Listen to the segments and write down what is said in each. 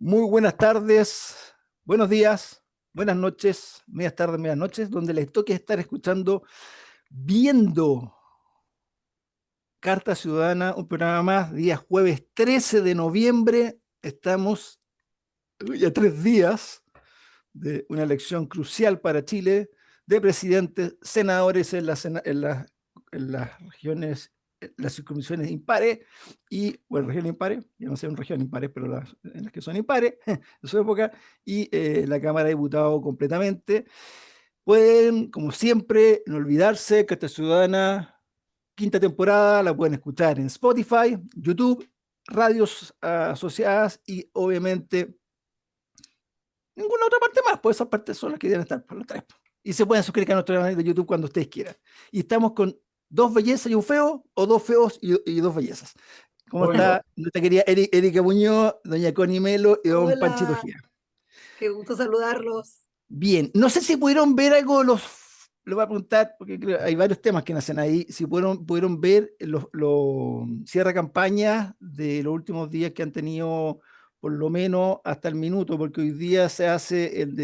Muy buenas tardes, buenos días, buenas noches, medias tardes, medias noches, donde les toque estar escuchando, viendo Carta Ciudadana, un programa más, día jueves 13 de noviembre. Estamos ya 3 días de una elección crucial para Chile, de presidentes, senadores en las regiones, las circunscripciones impares y, bueno, regiones impares, ya no sé en regiones impares, pero en las que son impares, en su época, y la Cámara de Diputados completamente. Pueden, como siempre, no olvidarse que esta ciudadana, quinta temporada, la pueden escuchar en Spotify, YouTube, radios asociadas y obviamente ninguna otra parte más, pues esas partes son las que deben estar por los tres. Y se pueden suscribir a nuestro canal de YouTube cuando ustedes quieran. Y estamos con dos bellezas y un feo, o dos feos y dos bellezas. ¿Cómo Hola. está nuestra querida Erika Muñoz, doña Connie Melo y don Panchito Hola, Gira? qué gusto saludarlos. Bien, no sé si pudieron ver algo de los, lo voy a preguntar, porque creo, hay varios temas que nacen ahí, si pudieron ver los cierre campañas de los últimos días que han tenido por lo menos hasta el minuto, porque hoy día se hace en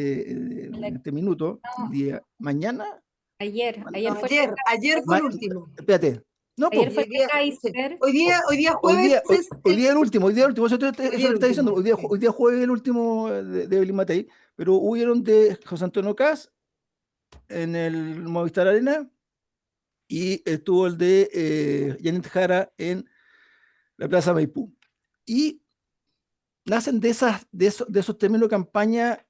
este minuto, el No, día, mañana, ayer No, fue el de ayer fue el ma- último. espérate, no, pues, ayer Y fue hoy el de día, sí. Kaiser. Hoy día hoy jueves día, hoy, es hoy día el último, eso hoy es día lo que el está diciendo, último. Sí. hoy día jueves el último de Evelyn Matei, pero hubieron de José Antonio Caz en el Movistar Arena y estuvo el de Janet Jara en la Plaza Maipú. Y nacen de esos términos de campaña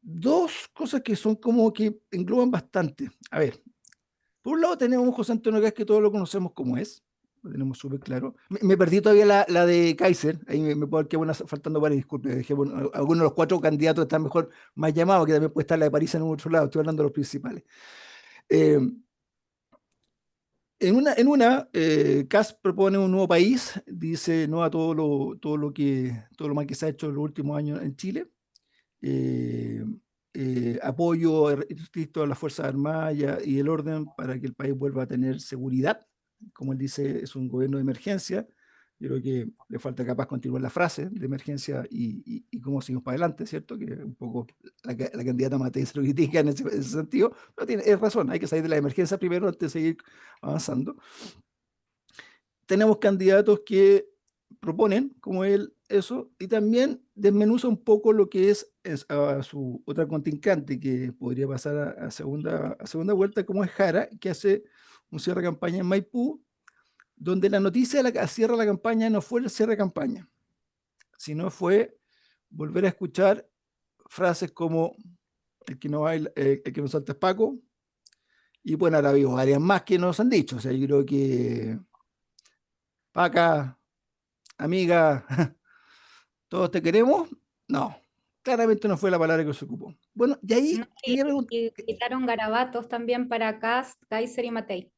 dos cosas que son como que engloban bastante. A ver, por un lado tenemos a José Antonio Caz, que todos lo conocemos como es, lo tenemos súper claro. Me perdí todavía la de Kaiser, ahí me puedo quedar faltando varias disculpas. Dejé, bueno, algunos de los cuatro candidatos están mejor más llamados, que también puede estar la de París en otro lado, estoy hablando de los principales. Eh, Kass propone un nuevo país, dice no a todo lo mal que se ha hecho en los últimos años en Chile, eh, apoyo estricto a las Fuerzas Armadas y el orden para que el país vuelva a tener seguridad. Como él dice, es un gobierno de emergencia. Yo creo que le falta capaz continuar la frase de emergencia y cómo seguimos para adelante, ¿cierto? Que un poco la candidata Matei se lo critica en ese sentido, pero es razón, hay que salir de la emergencia primero antes de seguir avanzando. Tenemos candidatos que proponen, como él, eso, y también desmenuza un poco lo que es a su otra contrincante que podría pasar a segunda vuelta, como es Jara, que hace un cierre de campaña en Maipú, donde la noticia de la cierre de la campaña no fue el cierre de campaña, sino fue volver a escuchar frases como el que no baila, el que no salta es Paco, y bueno, ahora habido varias más que nos han dicho, o sea, yo creo que Paca, amiga, ¿todos te queremos? No, claramente no fue la palabra que se ocupó. Bueno, y No, ahí quería preguntar, y quitaron garabatos también para Kast, Kaiser y Matei.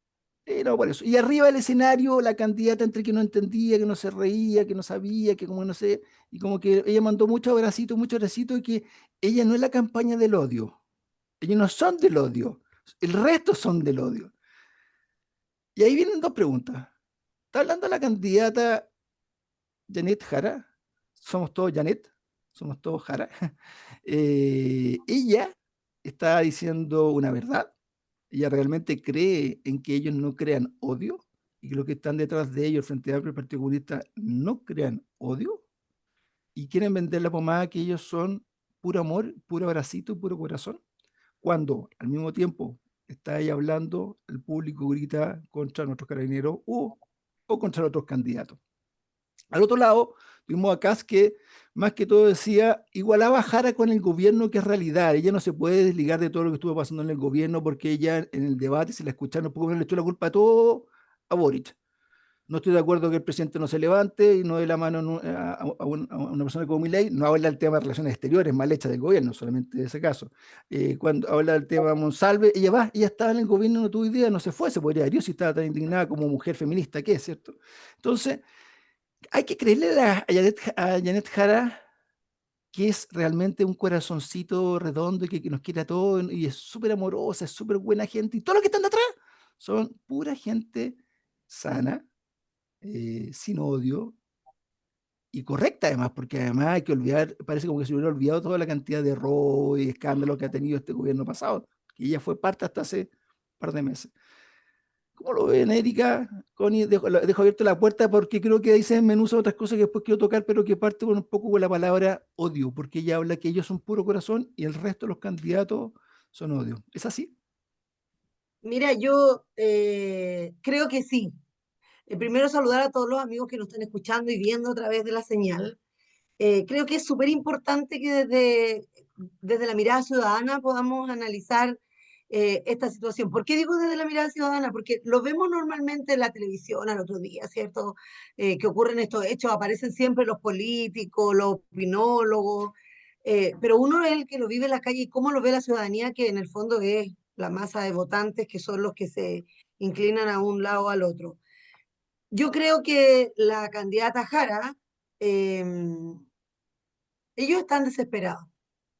no, por eso. Y arriba del escenario, la candidata entre que no entendía, que no se reía, que no sabía, que como no sé, y como que ella mandó muchos abracitos, y que ella no es la campaña del odio. Ellos no son del odio. El resto son del odio. Y ahí vienen dos preguntas. ¿Está hablando la candidata Janet Jara? Somos todos Janet, somos todos Jara. Ella está diciendo una verdad. Ella realmente cree en que ellos no crean odio y que los que están detrás de ellos, frente al Partido Comunista, no crean odio y quieren vender la pomada que ellos son puro amor, puro abracito, puro corazón, cuando al mismo tiempo está ella hablando, el público grita contra nuestros carabineros o contra otros candidatos. Al otro lado, tuvimos a Kass que más que todo decía, igualaba a Jara con el gobierno, que es realidad. Ella no se puede desligar de todo lo que estuvo pasando en el gobierno, porque ella en el debate, si la escucharon, un poco le echó la culpa a todo a Boric. No estoy de acuerdo que el presidente no se levante y no dé la mano a una persona como Milei. No habla del tema de relaciones exteriores, mal hecha del gobierno, solamente de ese caso. Cuando habla del tema Monsalve, ella estaba en el gobierno, no tuvo idea, no se fue, se podría haber ido si estaba tan indignada como mujer feminista que es, ¿cierto? Entonces, hay que creerle a Janet Jara, que es realmente un corazoncito redondo y que nos quiere a todos y es súper amorosa, es súper buena gente. Y todos los que están detrás son pura gente sana, sin odio, y correcta además, porque además hay que olvidar, parece como que se hubiera olvidado toda la cantidad de robo y escándalos que ha tenido este gobierno pasado, que ella fue parte hasta hace un par de meses. ¿Cómo lo ven, Erika? Connie, dejo abierta la puerta porque creo que ahí se desmenuzan otras cosas que después quiero tocar, pero que parte con un poco con la palabra odio, porque ella habla que ellos son puro corazón y el resto de los candidatos son odio. ¿Es así? Mira, yo creo que sí. Primero saludar a todos los amigos que nos están escuchando y viendo a través de la señal. Creo que es súper importante que desde la mirada ciudadana podamos analizar esta situación. ¿Por qué digo desde la mirada ciudadana? Porque lo vemos normalmente en la televisión al otro día, ¿cierto? Que ocurren estos hechos, aparecen siempre los políticos, los opinólogos, pero uno es el que lo vive en la calle y cómo lo ve la ciudadanía, que en el fondo es la masa de votantes que son los que se inclinan a un lado o al otro. Yo creo que la candidata Jara, eh, ellos están desesperados.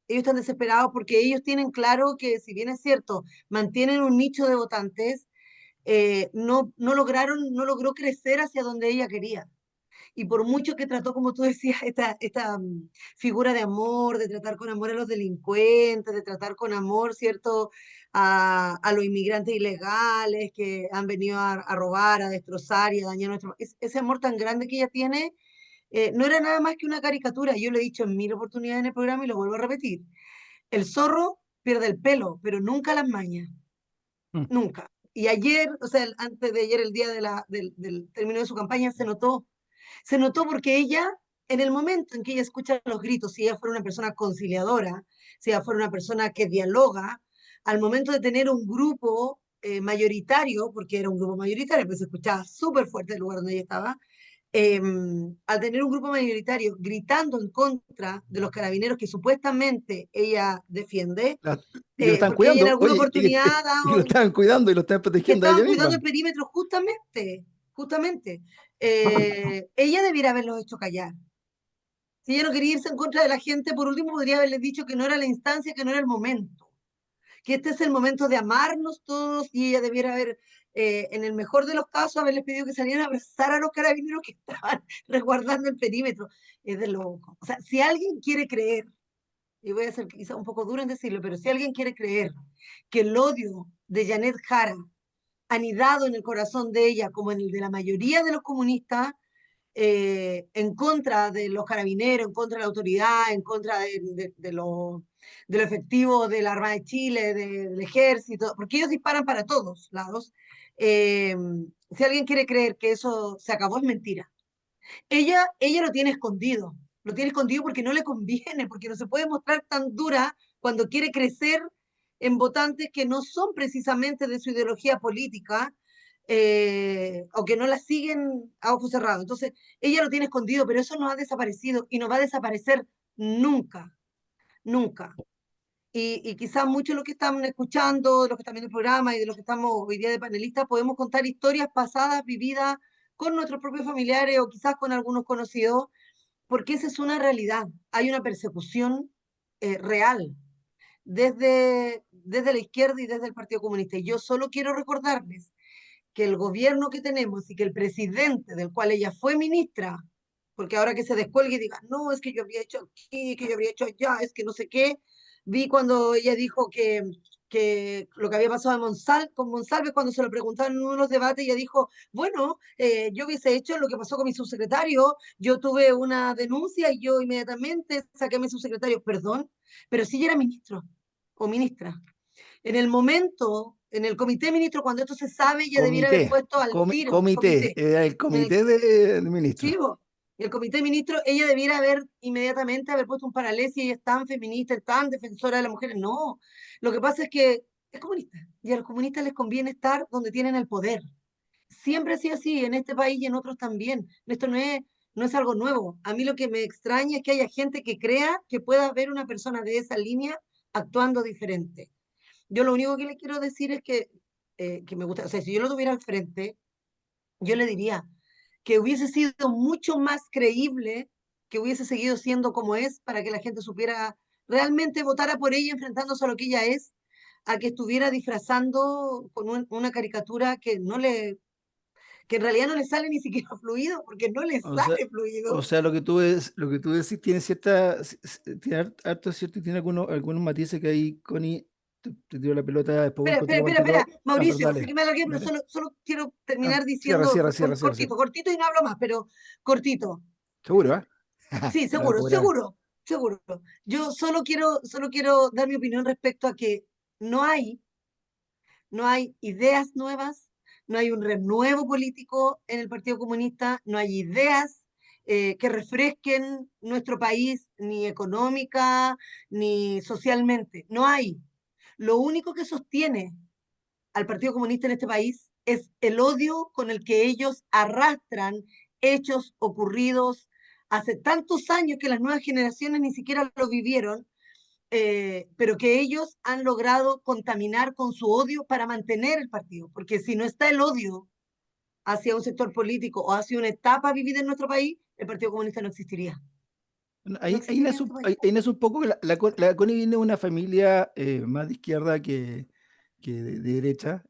Ellos están desesperados porque ellos tienen claro que, si bien es cierto, mantienen un nicho de votantes, no logró crecer hacia donde ella quería. Y por mucho que trató, como tú decías, esta figura de amor, de tratar con amor a los delincuentes, de tratar con amor, ¿cierto?, a los inmigrantes ilegales que han venido a robar, a destrozar y a dañar nuestro... ese amor tan grande que ella tiene, no era nada más que una caricatura. Yo lo he dicho en mil oportunidades en el programa y lo vuelvo a repetir. El zorro pierde el pelo, pero nunca las mañas, Mm. nunca. Y ayer, o sea, antes de ayer, el día del término de su campaña, se notó porque ella, en el momento en que ella escucha los gritos, si ella fuera una persona conciliadora, si ella fuera una persona que dialoga, al momento de tener un grupo mayoritario, porque era un grupo mayoritario, pues se escuchaba súper fuerte el lugar donde ella estaba, eh, al tener un grupo mayoritario gritando en contra de los carabineros que supuestamente ella defiende, La- y que lo estaban porque ella en cuidando, alguna oye, oportunidad y que lo estaban cuidando y lo estaban que protegiendo a ella estaban cuidando misma. el perímetro justamente. Ella debiera haberlos hecho callar. Si ella no quería irse en contra de la gente, por último podría haberles dicho que no era la instancia, que no era el momento, que este es el momento de amarnos todos y ella debiera haber, en el mejor de los casos, haberles pedido que salieran a abrazar a los carabineros que estaban resguardando el perímetro. Es de loco. O sea, si alguien quiere creer, y voy a ser quizá un poco duro en decirlo, pero si alguien quiere creer que el odio de Janet Jara anidado en el corazón de ella, como en el de la mayoría de los comunistas, en contra de los carabineros, en contra de la autoridad, en contra de lo efectivo de la Armada de Chile, del ejército, porque ellos disparan para todos lados. Eh, si alguien quiere creer que eso se acabó, es mentira. Ella lo tiene escondido porque no le conviene, porque no se puede mostrar tan dura cuando quiere crecer en votantes que no son precisamente de su ideología política, o que no la siguen a ojos cerrados. Entonces, ella lo tiene escondido, pero eso no ha desaparecido y no va a desaparecer nunca, nunca. Y quizás muchos de los que están escuchando, de los que están viendo el programa y de los que estamos hoy día de panelistas, podemos contar historias pasadas, vividas con nuestros propios familiares o quizás con algunos conocidos, porque esa es una realidad. Hay una persecución real desde la izquierda y desde el Partido Comunista. Y yo solo quiero recordarles que el gobierno que tenemos y que el presidente del cual ella fue ministra, porque ahora que se descuelgue y diga, no, es que yo habría hecho aquí, que yo habría hecho allá, es que no sé qué, vi cuando ella dijo que lo que había pasado con Monsalve, cuando se lo preguntaron en uno de los debates, ella dijo, bueno, yo hubiese hecho lo que pasó con mi subsecretario, yo tuve una denuncia y yo inmediatamente saqué a mi subsecretario, perdón, pero sí ya era ministro o ministra. En el momento, en el comité de ministros, cuando esto se sabe, ya debiera haber Comité, puesto al tiro, comité, comité, el en el, comité de ministros. sí, el comité de ministros, ella debiera haber inmediatamente haber puesto un paralelo si ella es tan feminista, es tan defensora de las mujeres. No, lo que pasa es que es comunista y a los comunistas les conviene estar donde tienen el poder. Siempre ha sido así, en este país y en otros también. Esto no es algo nuevo. A mí lo que me extraña es que haya gente que crea que pueda haber una persona de esa línea actuando diferente. Yo lo único que le quiero decir es que me gusta, o sea, si yo lo tuviera al frente, yo le diría que hubiese sido mucho más creíble, que hubiese seguido siendo como es, para que la gente supiera, realmente votara por ella enfrentándose a lo que ella es, a que estuviera disfrazando con una caricatura que en realidad no le sale ni siquiera fluido, porque no le O sea, sale fluido. o sea, lo que tú decís tiene tiene harto cierto y tiene algunos matices que ahí, Connie, te tiro la pelota, después voy contigo para el Espera, tiro. Ah, pero Mauricio, sé que dale, me alargué, pero dale. solo quiero Ah, terminar cierra, diciendo cierra, cierra, cierra, sí. cortito, cortito y no hablo más, pero cortito. Seguro, ¿ah? Sí, Te la voy a seguro, cobrar. seguro, seguro. Yo solo quiero dar mi opinión respecto a que no hay, no hay ideas nuevas, no hay un renuevo político en el Partido Comunista, no hay ideas que refresquen nuestro país, ni económica, ni socialmente. No hay. Lo único que sostiene al Partido Comunista en este país es el odio con el que ellos arrastran hechos ocurridos hace tantos años que las nuevas generaciones ni siquiera lo vivieron, pero que ellos han logrado contaminar con su odio para mantener el partido. Porque si no está el odio hacia un sector político o hacia una etapa vivida en nuestro país, el Partido Comunista no existiría. Bueno, No ahí existiría en nace este país. ahí nace un poco que la Connie viene de una familia más de izquierda que de derecha,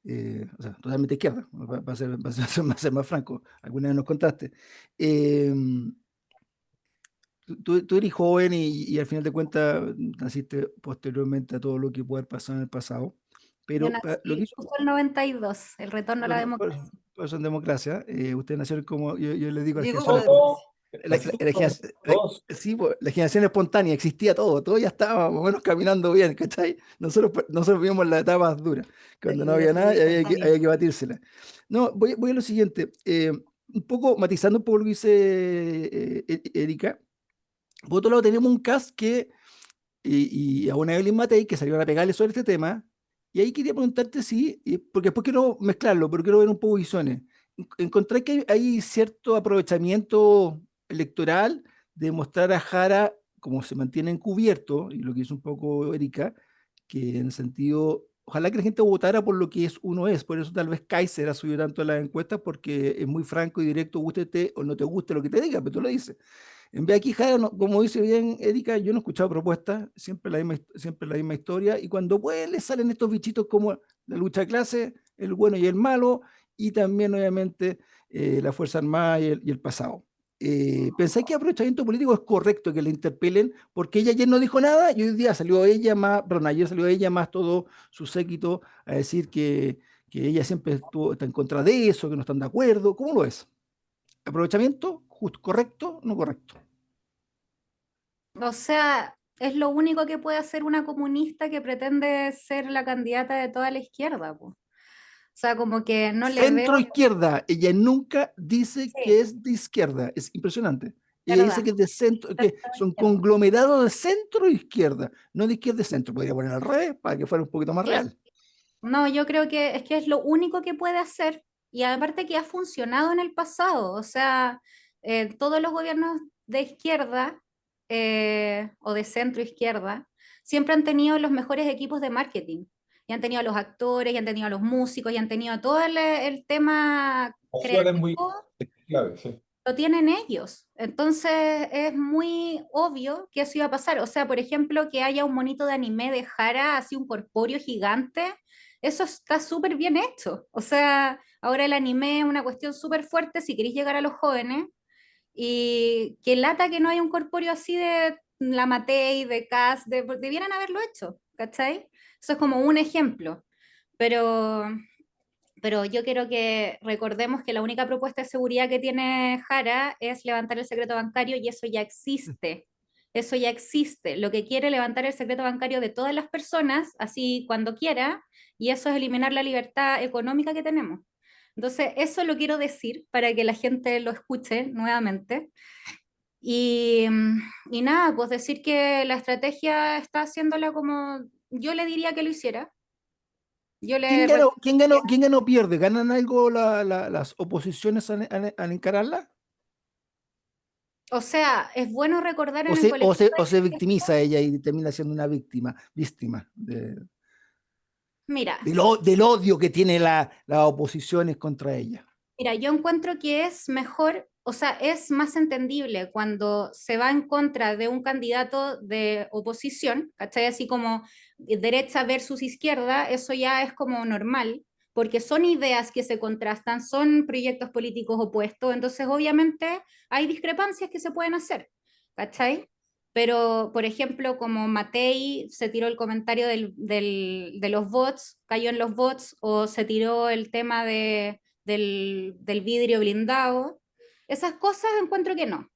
o sea, totalmente izquierda, para ser más franco, alguna vez nos contaste. Em, tú eres joven y al final de cuentas naciste posteriormente a todo lo que puede haber pasado en el pasado, Yo pero lo que nací hizo, justo el 92, el retorno a la democracia. por eso en democracia, ustedes nacieron como, yo le digo a la Llegó con generación la democracia. sí, po, la generación espontánea, existía todo, todo ya estaba más o menos caminando bien, ¿cachai? Nosotros vivimos las etapas duras, La cuando no había generación nada y espontánea. había que batírsela. No, voy a lo siguiente, un poco matizando un poco lo que dice Erika. Por otro lado, tenemos un cast y a una Evelyn Matei que salieron a pegarle sobre este tema. Y ahí quería preguntarte si, porque después quiero mezclarlo, pero quiero ver un poco visiones. Encontré que hay cierto aprovechamiento electoral de mostrar a Jara como se mantiene encubierto, y lo que hizo un poco Erika, que en el sentido, ojalá que la gente votara por lo que uno es, por eso tal vez Kaiser ha subido tanto a las encuestas, porque es muy franco y directo, gústete o no te guste lo que te diga, pero tú lo dices. En vez de aquí, Jara, como dice bien Erika, yo no he escuchado propuestas, siempre la misma historia, y cuando pueden le salen estos bichitos como la lucha de clase, el bueno y el malo, y también obviamente la Fuerza Armada y el pasado. ¿Pensáis que el aprovechamiento político es correcto que le interpelen? Porque ella ayer no dijo nada y hoy día salió ella más, perdón, ayer salió ella más todo su séquito a decir que ella siempre está en contra de eso, que no están de acuerdo. ¿Cómo lo es? ¿Aprovechamiento? ¿Justo, correcto? ¿No correcto? O sea, es lo único que puede hacer una comunista que pretende ser la candidata de toda la izquierda, po. O sea, como que no le veo, Centro izquierda. Ella nunca dice sí, que es de izquierda. Es impresionante. Ella dice verdad, que es de centro, que son izquierda. conglomerados de centro e izquierda, no de izquierda y centro. Podría poner al revés para que fuera un poquito más Sí. real. No, yo creo que es lo único que puede hacer y aparte que ha funcionado en el pasado. O sea, todos los gobiernos de izquierda o de centro izquierda siempre han tenido los mejores equipos de marketing. Y han tenido a los actores, y han tenido a los músicos, y han tenido todo el tema Emoción es muy creativo clave, sí. lo tienen ellos. Entonces es muy obvio que eso iba a pasar. O sea, por ejemplo, que haya un monito de anime de Jara, así un corpóreo gigante, eso está súper bien hecho. O sea, ahora el anime es una cuestión súper fuerte si queréis llegar a los jóvenes. Y que lata que no haya un corpóreo así de la Matei, de Cass, debieran haberlo hecho, ¿cachai? Eso es como un ejemplo. Pero yo quiero que recordemos que la única propuesta de seguridad que tiene Jara es levantar el secreto bancario y eso ya existe. Eso ya existe. Lo que quiere levantar el secreto bancario de todas las personas, así cuando quiera, y eso es eliminar la libertad económica que tenemos. Entonces, eso lo quiero decir para que la gente lo escuche nuevamente. Y, y nada, pues decir que la estrategia está haciéndola como yo le diría que lo hiciera. Yo ¿Quién le ganó? ¿Quién ganó? recomendaría. ¿Quién ganó? ¿Pierde? ¿Ganan algo las oposiciones al encararla? O sea, es bueno recordar en el colectivo O se de victimiza izquierda. ella y termina siendo una víctima Mira, del odio que tiene las oposiciones contra ella? yo encuentro que es mejor, o sea, es más entendible cuando se va en contra de un candidato de oposición, ¿cachai? Así como derecha versus izquierda, eso ya es como normal, porque son ideas que se contrastan, son proyectos políticos opuestos, entonces obviamente hay discrepancias que se pueden hacer, ¿cachai? Pero, por ejemplo, como Matei se tiró el comentario de los bots, cayó en los bots, o se tiró el tema del vidrio blindado, esas cosas encuentro que no.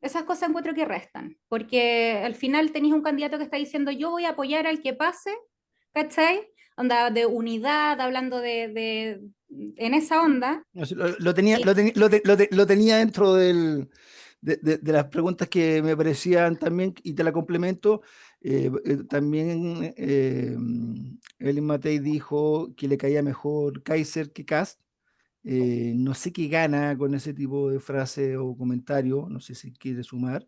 Esas cosas encuentro que restan, porque al final tenéis un candidato que está diciendo yo voy a apoyar al que pase, ¿cachai? Onda de unidad, hablando en esa onda. No sé, lo tenía, Y, lo tenía dentro de las preguntas que me parecían también, y te la complemento. También Elin Matei dijo que le caía mejor Kaiser que Kast. No sé qué gana con ese tipo de frase o comentario, no sé si quiere sumar.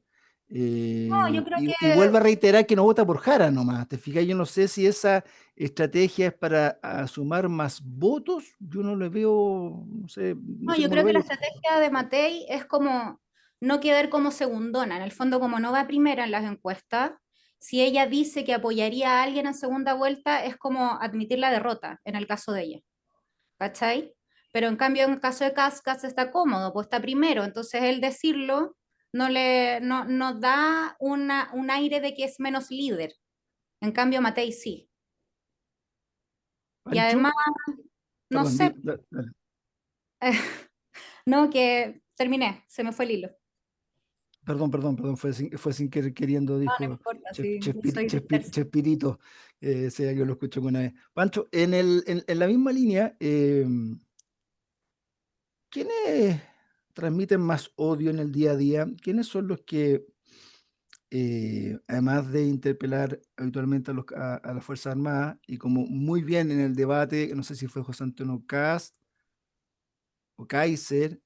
no, yo creo Y vuelvo que, a reiterar que no vota por Jara nomás, ¿te fijas? Yo no sé si esa estrategia es para sumar más votos, yo no le veo, no no, sé yo cómo lo creo que la veis. estrategia de Matei es como no quedar como segundona, en el fondo como no va primera en las encuestas, si ella dice que apoyaría a alguien en segunda vuelta, es como admitir la derrota en el caso de ella. ¿Cachai? Pero en cambio, en el caso de Cascas está cómodo, pues está primero, entonces él decirlo no da un aire de que es menos líder. En cambio, Matei sí. Y Pancho, además, no perdón, sé, dale. no, que terminé, se me fue el hilo. Perdón, fue sin querer queriendo, No, no dijo importa, sí, yo soy dispersa. Chespirito, sé que lo escucho una vez. Pancho, en la misma línea, ¿quiénes transmiten más odio en el día a día? ¿Quiénes son los que, además de interpelar habitualmente a las Fuerzas Armadas, y como muy bien en el debate, no sé si fue José Antonio Cast o Kaiser,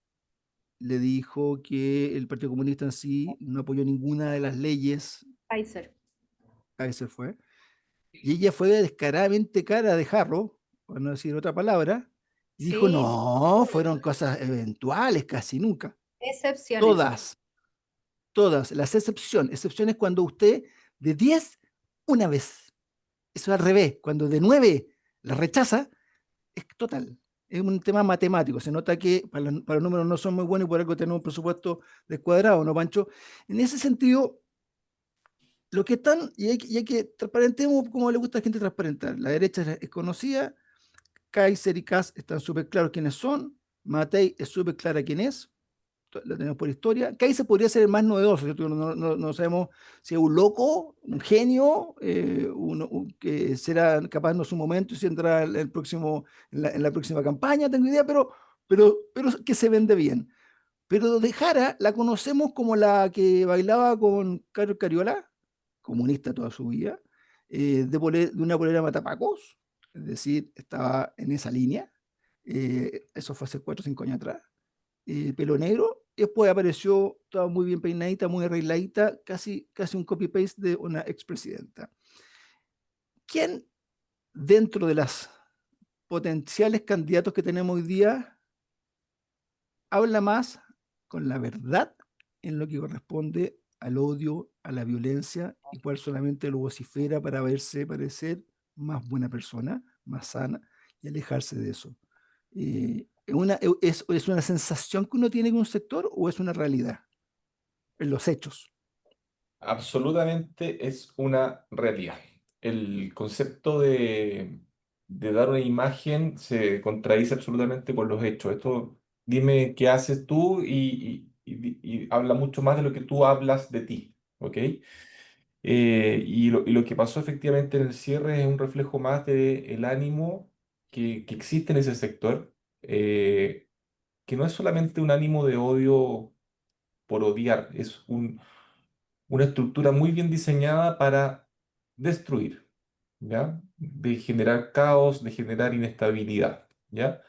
le dijo que el Partido Comunista en sí no apoyó ninguna de las leyes, Kaiser. Kaiser fue, y ella fue descaradamente cara de jarro, por no decir otra palabra, y dijo, Sí, no, fueron cosas eventuales, casi nunca. excepciones. Todas, todas, las excepciones cuando usted de 10 una vez, eso al revés, cuando de 9 la rechaza, es total. Es un tema matemático. Se nota que para los números no son muy buenos y por algo tenemos un presupuesto descuadrado, ¿no, Pancho? En ese sentido, lo que están, y hay que transparentemos como le gusta a la gente transparentar. La derecha es conocida, Kaiser y Kass están súper claros quiénes son, Matei es súper clara quién es, lo tenemos por historia. Kaiser podría ser el más novedoso, ¿cierto? No sabemos si es un loco, un genio, que será capaz en su momento y si entra el próximo, en la próxima campaña, tengo idea, pero que se vende bien. Pero de Jara la conocemos como la que bailaba con Carlos Cariola, comunista toda su vida, de una polera matapacos, es decir, estaba en esa línea. Eso fue hace 4 o 5 años atrás. Pelo negro, y después apareció toda muy bien peinadita, muy arregladita, casi un copy-paste de una expresidenta. ¿Quién dentro de las potenciales candidatos que tenemos hoy día habla más con la verdad en lo que corresponde al odio, a la violencia, y cuál solamente lo vocifera para verse parecer más buena persona, más sana, y alejarse de eso? ¿Es una sensación que uno tiene con un sector o es una realidad en los hechos? Absolutamente es una realidad. El concepto de dar una imagen se contradice absolutamente con los hechos. Esto, dime qué haces tú y habla mucho más de lo que tú hablas de ti, ¿ok? Y lo que pasó efectivamente en el cierre es un reflejo más del ánimo que existe en ese sector, que no es solamente un ánimo de odio por odiar, es una estructura muy bien diseñada para destruir, ¿ya? De generar caos, de generar inestabilidad, ¿ya?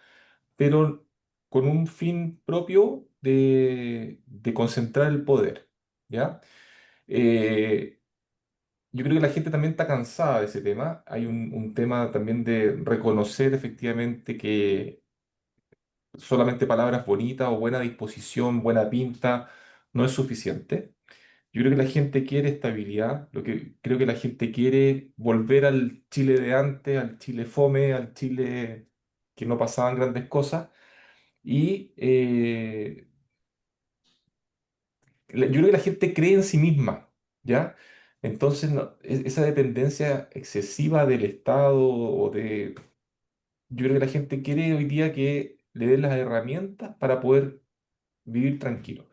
Pero con un fin propio de concentrar el poder, ¿ya? Eh, yo creo que la gente también está cansada de ese tema. Hay un tema también de reconocer efectivamente que solamente palabras bonitas o buena disposición, buena pinta, no es suficiente. Yo creo que la gente quiere estabilidad, creo que la gente quiere volver al Chile de antes, al Chile fome, al Chile que no pasaban grandes cosas. Y yo creo que la gente cree en sí misma, ¿ya? Entonces, esa dependencia excesiva del Estado o de... Yo creo que la gente quiere hoy día que le den las herramientas para poder vivir tranquilo.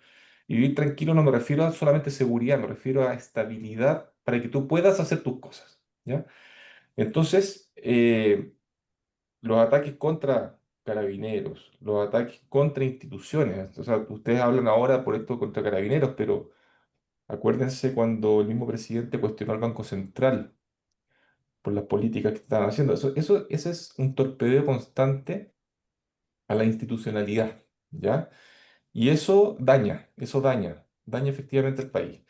Y vivir tranquilo no me refiero a solamente seguridad, me refiero a estabilidad para que tú puedas hacer tus cosas, ¿ya? Entonces, los ataques contra carabineros, los ataques contra instituciones, o sea, ustedes hablan ahora por esto contra carabineros, pero acuérdense cuando el mismo presidente cuestionó al Banco Central por las políticas que estaban haciendo. Ese es un torpedeo constante a la institucionalidad, ¿ya? Y daña efectivamente el país.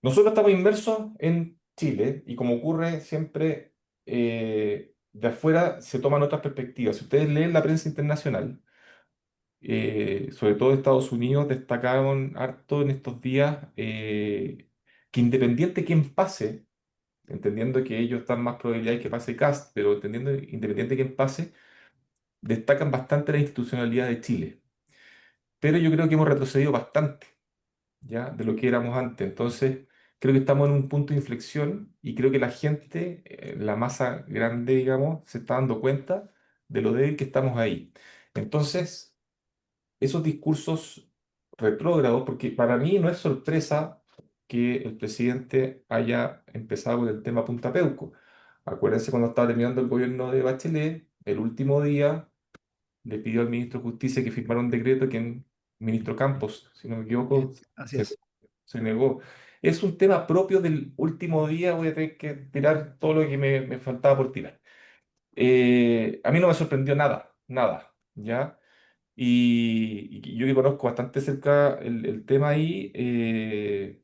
Nosotros estamos inmersos en Chile y como ocurre siempre, de afuera se toman otras perspectivas. Si ustedes leen la prensa internacional, sobre todo de Estados Unidos, destacaron harto en estos días que independiente quién pase, entendiendo que ellos están más probabilidad de que pase Kast, pero entendiendo independiente de quién pase, destacan bastante la institucionalidad de Chile. Pero yo creo que hemos retrocedido bastante, ¿ya? De lo que éramos antes. Entonces, creo que estamos en un punto de inflexión y creo que la gente, la masa grande, digamos, se está dando cuenta de lo débil que estamos ahí. Entonces, esos discursos retrógrados, porque para mí no es sorpresa que el presidente haya empezado con el tema Punta Peuco. Acuérdense cuando estaba terminando el gobierno de Bachelet, el último día le pidió al ministro de Justicia que firmara un decreto que el ministro Campos, si no me equivoco, Así se, es. se negó. Es un tema propio del último día, voy a tener que tirar todo lo que me faltaba por tirar. A mí no me sorprendió nada, nada, ¿ya? Y yo que conozco bastante cerca el tema ahí,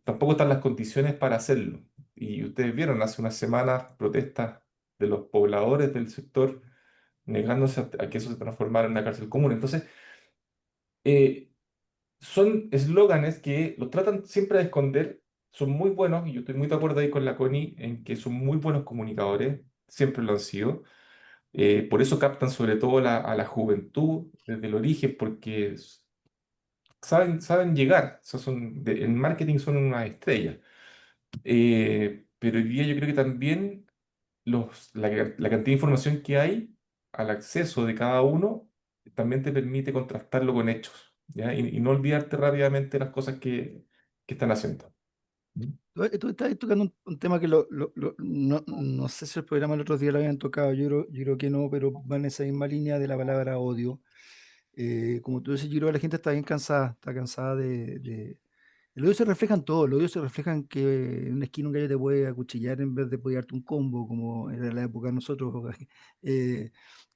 tampoco están las condiciones para hacerlo. Y ustedes vieron hace unas semanas protestas de los pobladores del sector negándose a que eso se transformara en una cárcel común. Entonces, eh, son eslóganes que los tratan siempre de esconder, son muy buenos, y yo estoy muy de acuerdo ahí con la Connie en que son muy buenos comunicadores, siempre lo han sido. Por eso captan sobre todo a la juventud desde el origen, porque saben llegar, o sea, en marketing son unas estrellas. Pero hoy día yo creo que también la cantidad de información que hay al acceso de cada uno también te permite contrastarlo con hechos, ¿ya? Y no olvidarte rápidamente las cosas que están haciendo. ¿Mm? Tú estás tocando un tema que no sé si el programa el otro día lo habían tocado, yo creo que no, pero va en esa misma línea de la palabra odio. Como tú dices, yo creo que la gente está bien cansada, está cansada El odio se refleja en todo, el odio se refleja en que en una esquina un gallo te puede acuchillar en vez de poder darte un combo, como era la época de nosotros. eh,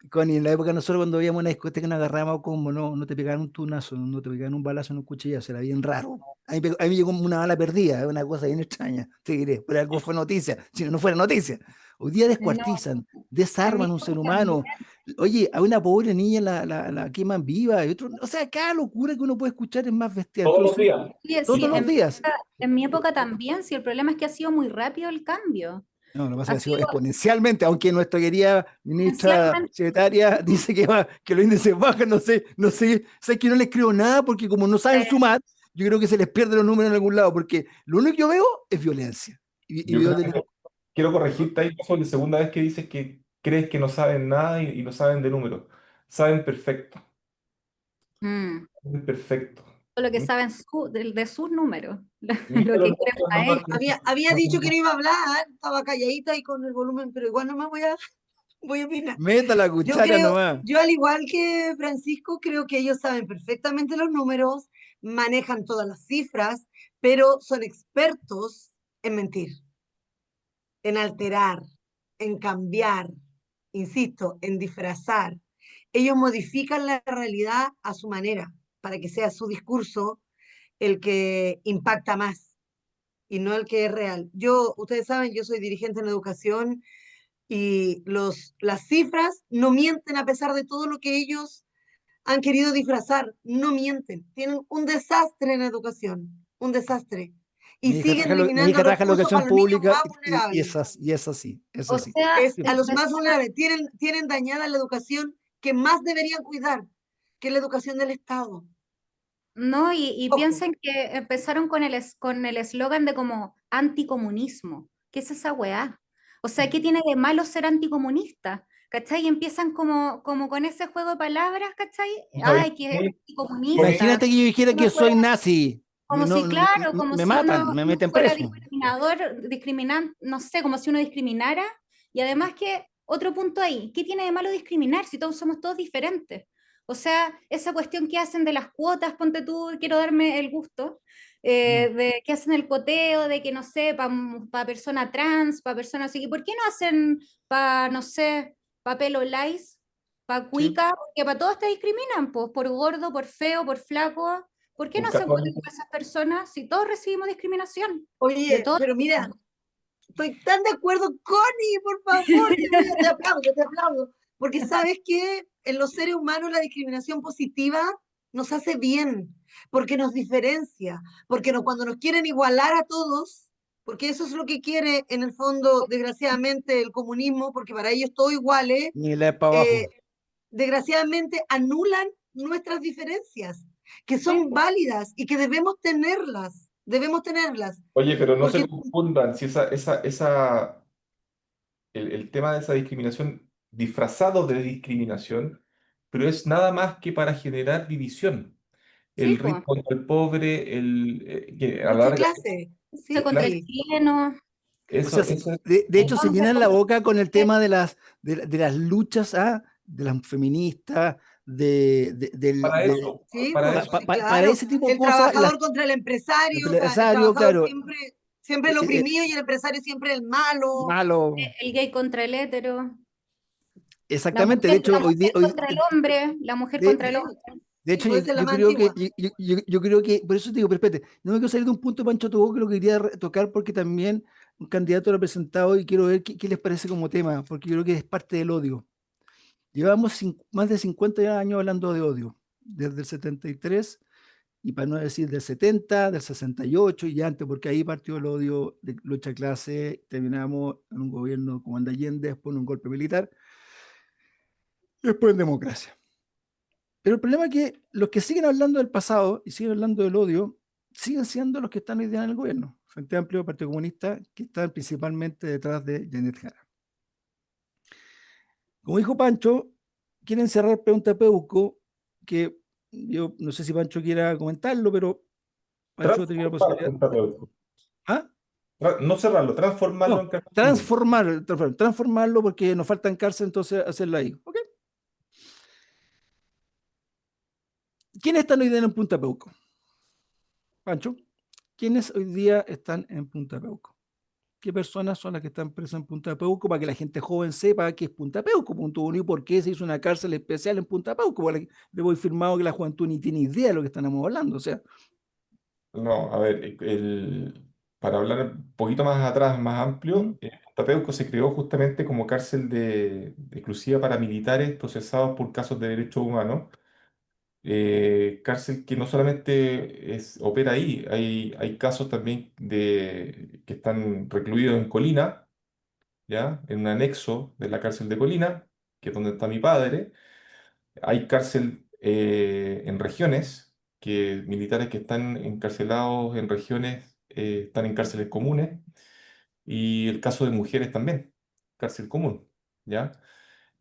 Connie, en la época de nosotros cuando veíamos una discoteca nos agarrábamos a combo, no te pegaban un tunazo, no te pegaban un balazo en un cuchillazo, era bien raro. A mí me llegó como una bala perdida, una cosa bien extraña, te diré, pero algo fue noticia, si no fuera noticia. Hoy día No, descuartizan, en mi desarman un ser época también. humano. Oye, a una pobre niña la queman viva, y otro, o sea, cada locura que uno puede escuchar es más bestial. Todos los Entonces, días. Sí, todos sí, los días. en mi época también, sí, el problema es que ha sido muy rápido el cambio. No, lo que pasa es Ha que ha sido sido exponencialmente, aunque nuestra querida ministra esencialmente, secretaria dice que los índices bajan, sé que no les creo nada porque como no saben sumar, yo creo que se les pierden los números en algún lado, porque lo único que yo veo es violencia. Y Yo veo creo que quiero corregirte ahí, por la segunda vez que dices que crees que no saben nada y no saben de números. Saben perfecto. mm, Saben perfecto. todo lo que ¿Mm? saben de sus números, Mira lo los que creen números, para ellos. Había dicho que no iba a hablar, estaba calladita y con el volumen, pero igual no me voy a opinar. meta la Yo cuchara creo, nomás. yo al igual que Francisco, creo que ellos saben perfectamente los números, manejan todas las cifras, pero son expertos en mentir, en alterar, en cambiar, insisto, en disfrazar. Ellos modifican la realidad a su manera para que sea su discurso el que impacta más y no el que es real. Ustedes saben, yo soy dirigente en educación y las cifras no mienten a pesar de todo lo que ellos han querido disfrazar, no mienten. Tienen un desastre en educación, un desastre. Y siguen Mi eliminando hija trabaja en la recursos educación para los niños pública más y vulnerables. es así, es así, es O así. sea, Es Sí, a po. los más vulnerables. Tienen dañada la educación que más deberían cuidar, que es la educación del Estado. No, y Ojo. piensen que empezaron con el eslogan de como anticomunismo. ¿Qué es esa weá? O sea, ¿qué tiene de malo ser anticomunista? ¿Cachai? Y empiezan como con ese juego de palabras, ¿cachai? ¿Sabes Ay, que es qué? anticomunista. Imagínate que yo dijera Uno que fuera, soy nazi. como si, claro, como Me si matan, me uno meten fuera preso. discriminador, no sé, como si uno discriminara. Y además que, otro punto ahí, ¿qué tiene de malo discriminar si todos somos todos diferentes? O sea, esa cuestión que hacen de las cuotas, ponte tú, quiero darme el gusto, de que hacen el cuoteo, de que no sé, para persona trans, para persona así, ¿por qué no hacen para, no sé, para pelo lais, para Sí. cuica? Porque para todos te discriminan, pues, por gordo, por feo, por flaco. ¿Por qué Por no hacen cuotas católico. para esas personas si todos recibimos discriminación? De Oye, todo. pero mira, estoy tan de acuerdo, Connie, por favor, Dios mío, te aplaudo, porque sabes que en los seres humanos la discriminación positiva nos hace bien, porque nos diferencia, porque cuando nos quieren igualar a todos, porque eso es lo que quiere en el fondo, desgraciadamente, el comunismo, porque para ellos todos iguales, Ni le para eh, abajo. desgraciadamente anulan nuestras diferencias, que Sí, son válidas y que debemos tenerlas, Oye, pero no se porque confundan, si el tema de esa discriminación disfrazado de discriminación, pero es nada más que para generar división. sí, El pues. rico contra el pobre, que a la lucha de larga, clase, Se contra el sí. chileno. O sea, eso es de hecho se Entonces, llenan la como boca con el que tema de las luchas de las feministas, para eso, Sí, para pues, eso. sí, para claro. ese tipo de El cosas, trabajador contra el el empresario, trabajador claro, siempre, siempre el oprimido y el empresario siempre el malo. malo. el gay contra el hétero, Exactamente, de hecho, la mujer contra el hombre, la mujer de, contra de- el Sí, hombre. de sí, hecho, pues esa es la yo más creo que, antigua. yo creo que, por eso te digo, pero espérate, no me quiero salir de un punto, Pancho Tobó, que lo quería tocar porque también un candidato lo ha presentado y quiero ver qué les parece como tema, porque yo creo que es parte del odio. Llevamos más de 50 años hablando de odio, desde el 73, y para no decir del 70, del 68 y antes, porque ahí partió el odio de lucha clase, terminamos en un gobierno como Allende, después en un golpe militar, y después en democracia. Pero el problema es que los que siguen hablando del pasado y siguen hablando del odio, siguen siendo los que están hoy día en el gobierno. Frente Amplio, Partido Comunista, que están principalmente detrás de Janet Jara. Como dijo Pancho, quieren cerrar Pregunta Peuco, que yo no sé si Pancho quiera comentarlo, pero Pancho tiene la Transformar posibilidad. un terapeuta. ¿Ah? No cerrarlo, transformarlo No, en capitalismo. transformarlo porque nos faltan cárcel, entonces hacerlo ahí. ¿Ok? ¿Quiénes están hoy día en Punta Peuco? Pancho, ¿quiénes hoy día están en Punta Peuco? ¿Qué personas son las que están presas en Punta Peuco para que la gente joven sepa qué es Punta Peuco, punto uno, y por qué se hizo una cárcel especial en Punta Peuco? Porque le voy firmado que la juventud ni tiene idea de lo que estamos hablando. O sea, No, a ver, para hablar un poquito más atrás, más ¿mm? amplio, Tapeuco se creó justamente como cárcel exclusiva para militares procesados por casos de derechos humanos. Cárcel que no solamente opera ahí, hay casos también que están recluidos en Colina, ¿ya? En un anexo de la cárcel de Colina, que es donde está mi padre. Hay cárcel en regiones, que militares que están encarcelados en regiones están en cárceles comunes, y el caso de mujeres también, cárcel común, ¿ya?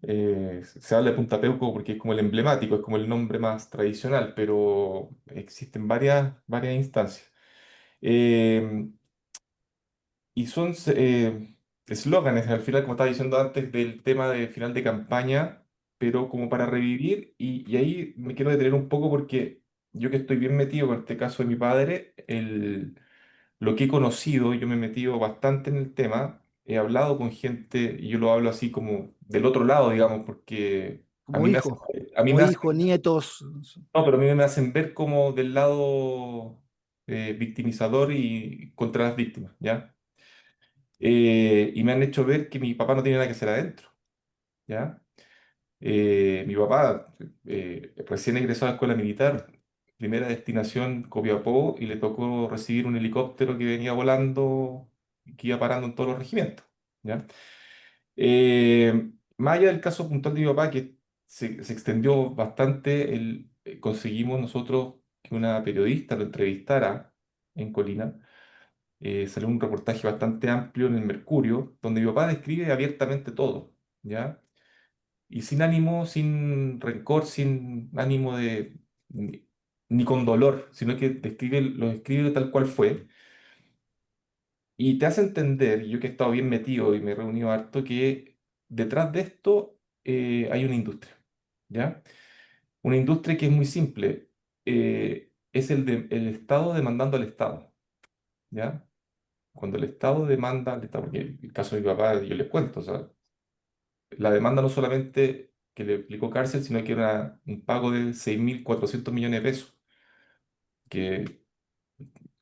Se habla de Punta Peuco porque es como el emblemático, es como el nombre más tradicional, pero existen varias instancias. Eh, y son eslóganes, al final, como estaba diciendo antes, del tema de final de campaña, pero como para revivir, y ahí me quiero detener un poco porque yo que estoy bien metido con este caso de mi padre, lo que he conocido, yo me he metido bastante en el tema, he hablado con gente, y yo lo hablo así como del otro lado, digamos, porque Como hijos, a mí me hacen, nietos. no, pero a mí me hacen ver como del lado victimizador y contra las víctimas, ¿ya? Y me han hecho ver que mi papá no tiene nada que hacer adentro, ¿ya? Mi papá, recién egresado a la escuela militar, primera destinación Copiapó, y le tocó recibir un helicóptero que venía volando y que iba parando en todos los regimientos, ¿ya? Más allá del caso puntual de mi papá, que se extendió bastante. Conseguimos nosotros que una periodista lo entrevistara en Colina. Salió un reportaje bastante amplio en el Mercurio, donde mi papá describe abiertamente todo, ¿ya? Y sin ánimo, sin rencor, sin ánimo de, ni con dolor, sino que lo describe tal cual fue. Y te hace entender, yo que he estado bien metido y me he reunido harto, que detrás de esto hay una industria, ¿ya? Una industria que es muy simple. Es el Estado demandando al Estado, ¿ya? Cuando el Estado demanda al Estado, porque el caso de mi papá, yo les cuento, o sea, la demanda no solamente que le aplicó cárcel, sino que era un pago de 6.400 millones de pesos, que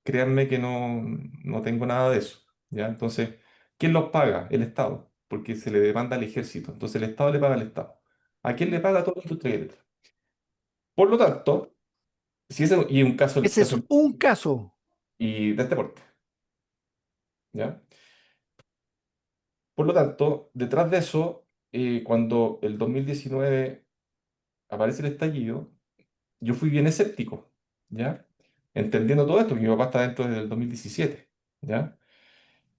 créanme que no tengo nada de eso, ¿ya? Entonces, ¿quién los paga? El Estado, porque se le demanda al ejército. Entonces, el Estado le paga al Estado. ¿A quién le paga? A toda la industria que hay detrás. Por lo tanto, si ese y un caso, Ese es un caso. y de este porte, ¿ya? Por lo tanto, detrás de eso, cuando el 2019 aparece el estallido, yo fui bien escéptico, ¿ya? Entendiendo todo esto, que mi papá está dentro desde el 2017, ¿ya?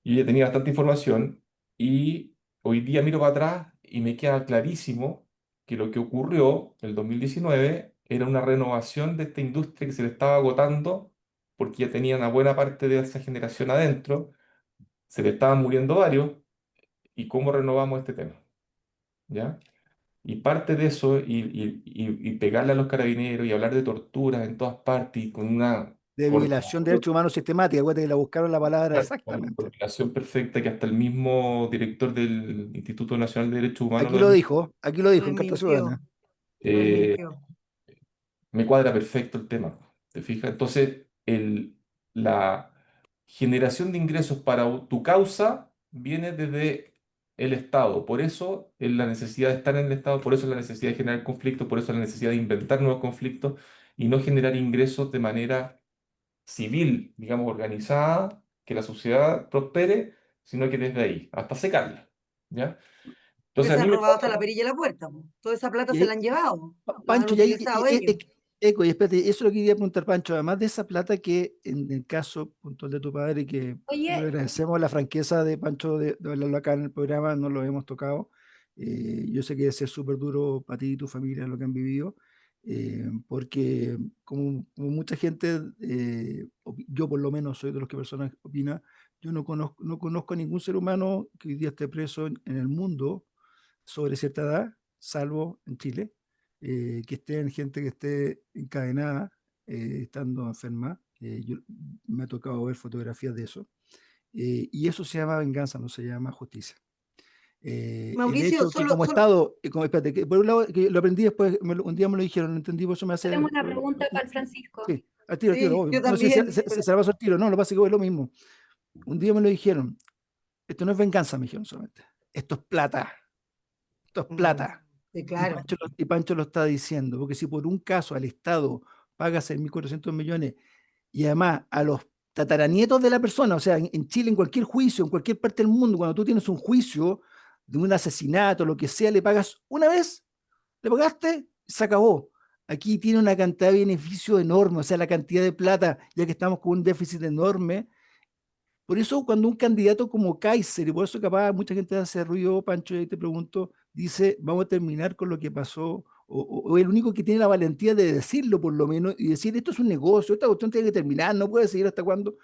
Y ya tenía bastante información y hoy día miro para atrás y me queda clarísimo que lo que ocurrió en el 2019 era una renovación de esta industria que se le estaba agotando porque ya tenía una buena parte de esa generación adentro, se le estaban muriendo varios y cómo renovamos este tema, ¿ya? Y parte de eso, y pegarle a los carabineros y hablar de torturas en todas partes, y con una De violación de derechos humanos sistemática. Acuérdate que la buscaron la palabra exactamente. coordinación perfecta que hasta el mismo director del Instituto Nacional de Derechos Humanos lo Aquí lo Lo dijo en Carta desmintió, Ciudadana. lo eh, desmintió. me cuadra perfecto el tema, ¿te fijas? Entonces, la generación de ingresos para tu causa viene desde el Estado. Por eso es la necesidad de estar en el Estado, por eso es la necesidad de generar conflictos, por eso es la necesidad de inventar nuevos conflictos y no generar ingresos de manera civil, digamos, organizada, que la sociedad prospere, sino que desde ahí, hasta secarla, ¿ya? Que Entonces, a se mí han me robado hasta la cuadra. perilla de la puerta, po. Toda esa plata Y se la ahí, han llevado, la han Pancho, utilizado ellos. Eco, y espérate, eso lo quería preguntar, Pancho, además de esa plata que en el caso puntual de tu padre, que le Oye, agradecemos la franqueza de Pancho de hablarlo acá en el programa, no lo hemos tocado. Yo sé que debe ser súper duro para ti y tu familia lo que han vivido, porque como mucha gente, yo por lo menos soy de los que personas opina, yo no conozco a ningún ser humano que hoy día esté preso en el mundo sobre cierta edad, salvo en Chile, que estén gente que esté encadenada, estando enferma. Me ha tocado ver fotografías de eso. Y eso se llama venganza, no se llama justicia. El Mauricio, hecho que como Estado, espérate, que por un lado, que lo aprendí después, un día me lo dijeron, no entendí, por eso me yo tengo hace... una pregunta para el Francisco. sí, al tiro, sí, obvio. yo No sé, también. se la paso al tiro, no, lo que pasa es que es lo mismo. Un día me lo dijeron, esto no es venganza, me dijeron solamente, esto es Mm, plata. sí, Y claro. Pancho lo está diciendo, porque si por un caso al Estado paga 6.400 millones y además a los tataranietos de la persona, o sea, en Chile, en cualquier juicio, en cualquier parte del mundo, cuando tú tienes un juicio de un asesinato, lo que sea, le pagas una vez, le pagaste, se acabó. Aquí tiene una cantidad de beneficio enorme, o sea, la cantidad de plata, ya que estamos con un déficit enorme. Por eso cuando un candidato como Kaiser, y por eso capaz mucha gente hace ruido, Pancho, y ahí te pregunto, dice, vamos a terminar con lo que pasó, o el único que tiene la valentía de decirlo por lo menos, y decir, esto es un negocio, esta cuestión tiene que terminar, no puede seguir hasta cuándo.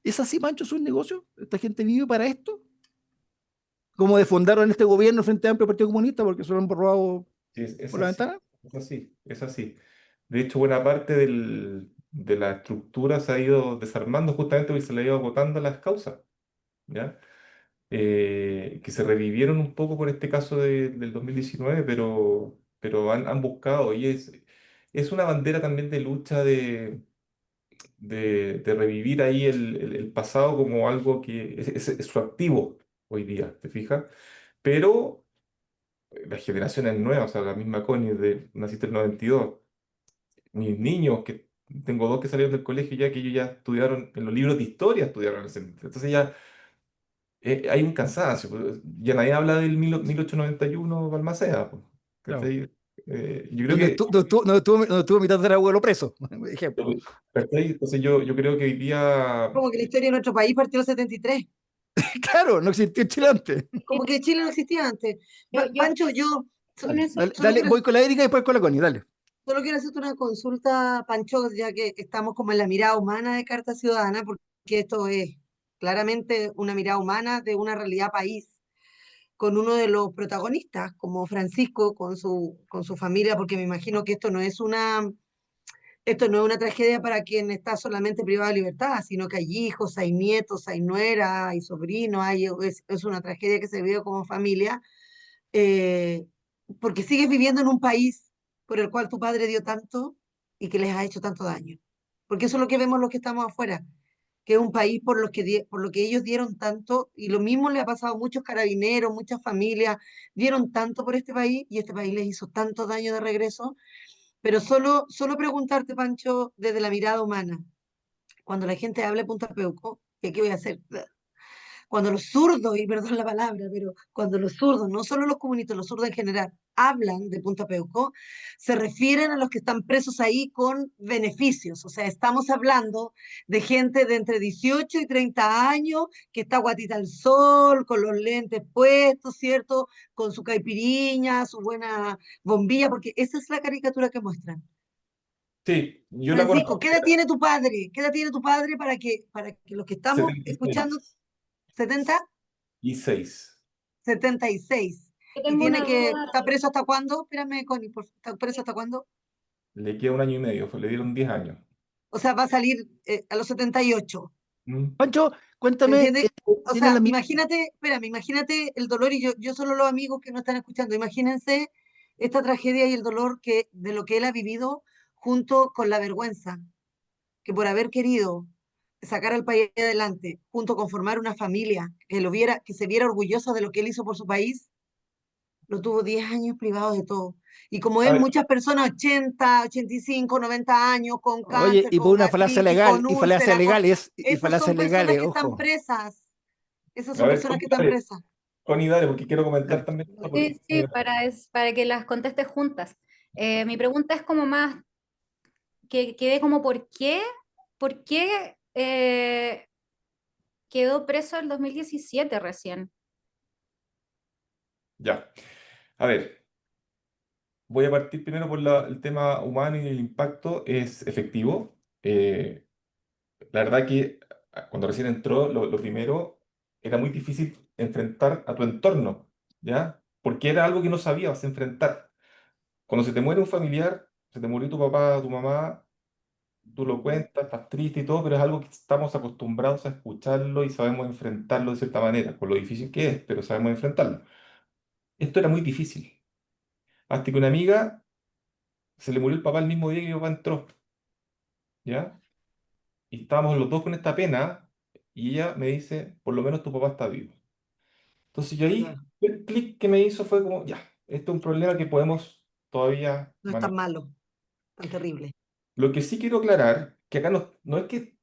¿Es así, Pancho, es un negocio? ¿Esta gente vive para esto? Como defundaron este gobierno frente a Amplio Partido Comunista porque se lo han robado Sí, es por la así, ventana. es así, es así. De hecho, buena parte de la estructura se ha ido desarmando justamente porque se le ha ido agotando las causas, ¿ya? Que se revivieron un poco por este caso del 2019, pero han buscado, y es una bandera también de lucha de revivir ahí el pasado como algo que es su activo hoy día, ¿te fijas? Pero las generaciones nuevas, o sea, la misma Connie, naciste en el 92, mis niños, que tengo dos que salieron del colegio ya, que ellos ya estudiaron, en los libros de historia estudiaron entonces ya hay un cansancio, pues, ya nadie habla del 1891 Balmaceda, pues, Claro. ¿cachai? Yo creo Donde que, estu- donde estuvo, donde estuvo, donde estuvo mi tatarabuelo preso, por ejemplo. ¿cachai? Entonces yo creo que hoy día, Como que la historia de nuestro país partió en el 73. Claro, no existió en Chile antes. Como que Chile no existía antes. Yo Pancho, yo con eso, Dale, solo dale, quiero, voy con la Erika y después con la Connie, dale. solo quiero hacerte una consulta, Pancho, ya que estamos como en la mirada humana de Carta Ciudadana, porque esto es claramente una mirada humana de una realidad país, con uno de los protagonistas, como Francisco, con su familia, porque me imagino que esto no es una tragedia para quien está solamente privado de libertad, sino que hay hijos, hay nietos, hay nueras, hay sobrinos, es una tragedia que se vive como familia, eh, porque sigues viviendo en un país por el cual tu padre dio tanto y que les ha hecho tanto daño. Porque eso es lo que vemos los que estamos afuera, que es un país por lo que ellos dieron tanto, y lo mismo le ha pasado a muchos carabineros, muchas familias, dieron tanto por este país y este país les hizo tanto daño de regreso. Pero solo preguntarte, Pancho, desde la mirada humana, cuando la gente habla de Punta Peuco, ¿qué voy a hacer? Cuando los zurdos, y perdón la palabra, pero cuando los zurdos, no solo los comunistas, los zurdos en general, hablan de Punta Peuco, se refieren a los que están presos ahí con beneficios. O sea, estamos hablando de gente de entre 18 y 30 años que está guatita al sol, con los lentes puestos, ¿cierto? Con su caipiriña, su buena bombilla, porque esa es la caricatura que muestran. sí, yo la Francisco, conozco, ¿qué edad tiene tu padre? ¿Qué edad tiene tu padre para que los que estamos escuchando, 76. 70? Y 6. 76. yo Y tengo tiene una que, duda. ¿está preso hasta cuándo? Espérame, Connie, ¿está preso hasta cuándo? Le queda 1 año y medio, le dieron 10 años. O sea, va a salir a los 78. ¿Mm? Pancho, ¿Me cuéntame, entiendes? O ¿tienen sea, la misma? imagínate, espérame, imagínate el dolor, y yo solo los amigos que no están escuchando, imagínense esta tragedia y el dolor de lo que él ha vivido junto con la vergüenza, que por haber querido sacar al país adelante, junto con formar una familia que se viera orgullosa de lo que él hizo por su país, lo tuvo 10 años privado de todo. Y como A él, ver, muchas personas, 80, 85, 90 años, con Oye, cáncer, y por con una falacia gastritis, legal, con y falacias úlcera, legales, y esas son falacias personas legales, que están ojo. presas. Esas a son ver, personas que están presas. Connie, dale, porque quiero comentar Dale. también esto, Sí, porque sí, para que las contestes juntas. Mi pregunta es como más, que ve como por qué quedó preso el 2017 recién. ya. A ver, voy a partir primero por el tema humano y el impacto es efectivo. La verdad que cuando recién entró, lo primero era muy difícil enfrentar a tu entorno, ¿ya? Porque era algo que no sabías enfrentar. Cuando se te muere un familiar, se te murió tu papá, tu mamá, tú lo cuentas, estás triste y todo, pero es algo que estamos acostumbrados a escucharlo y sabemos enfrentarlo de cierta manera, con lo difícil que es, pero sabemos enfrentarlo. Esto era muy difícil. Hasta que una amiga se le murió el papá el mismo día que mi papá entró, ¿ya? Y estábamos los dos con esta pena y ella me dice, por lo menos tu papá está vivo. Entonces yo ahí, Claro, el clic que me hizo fue como, ya, esto es un problema que podemos todavía no es tan manejar. malo, tan terrible. Lo que sí quiero aclarar, que acá no es que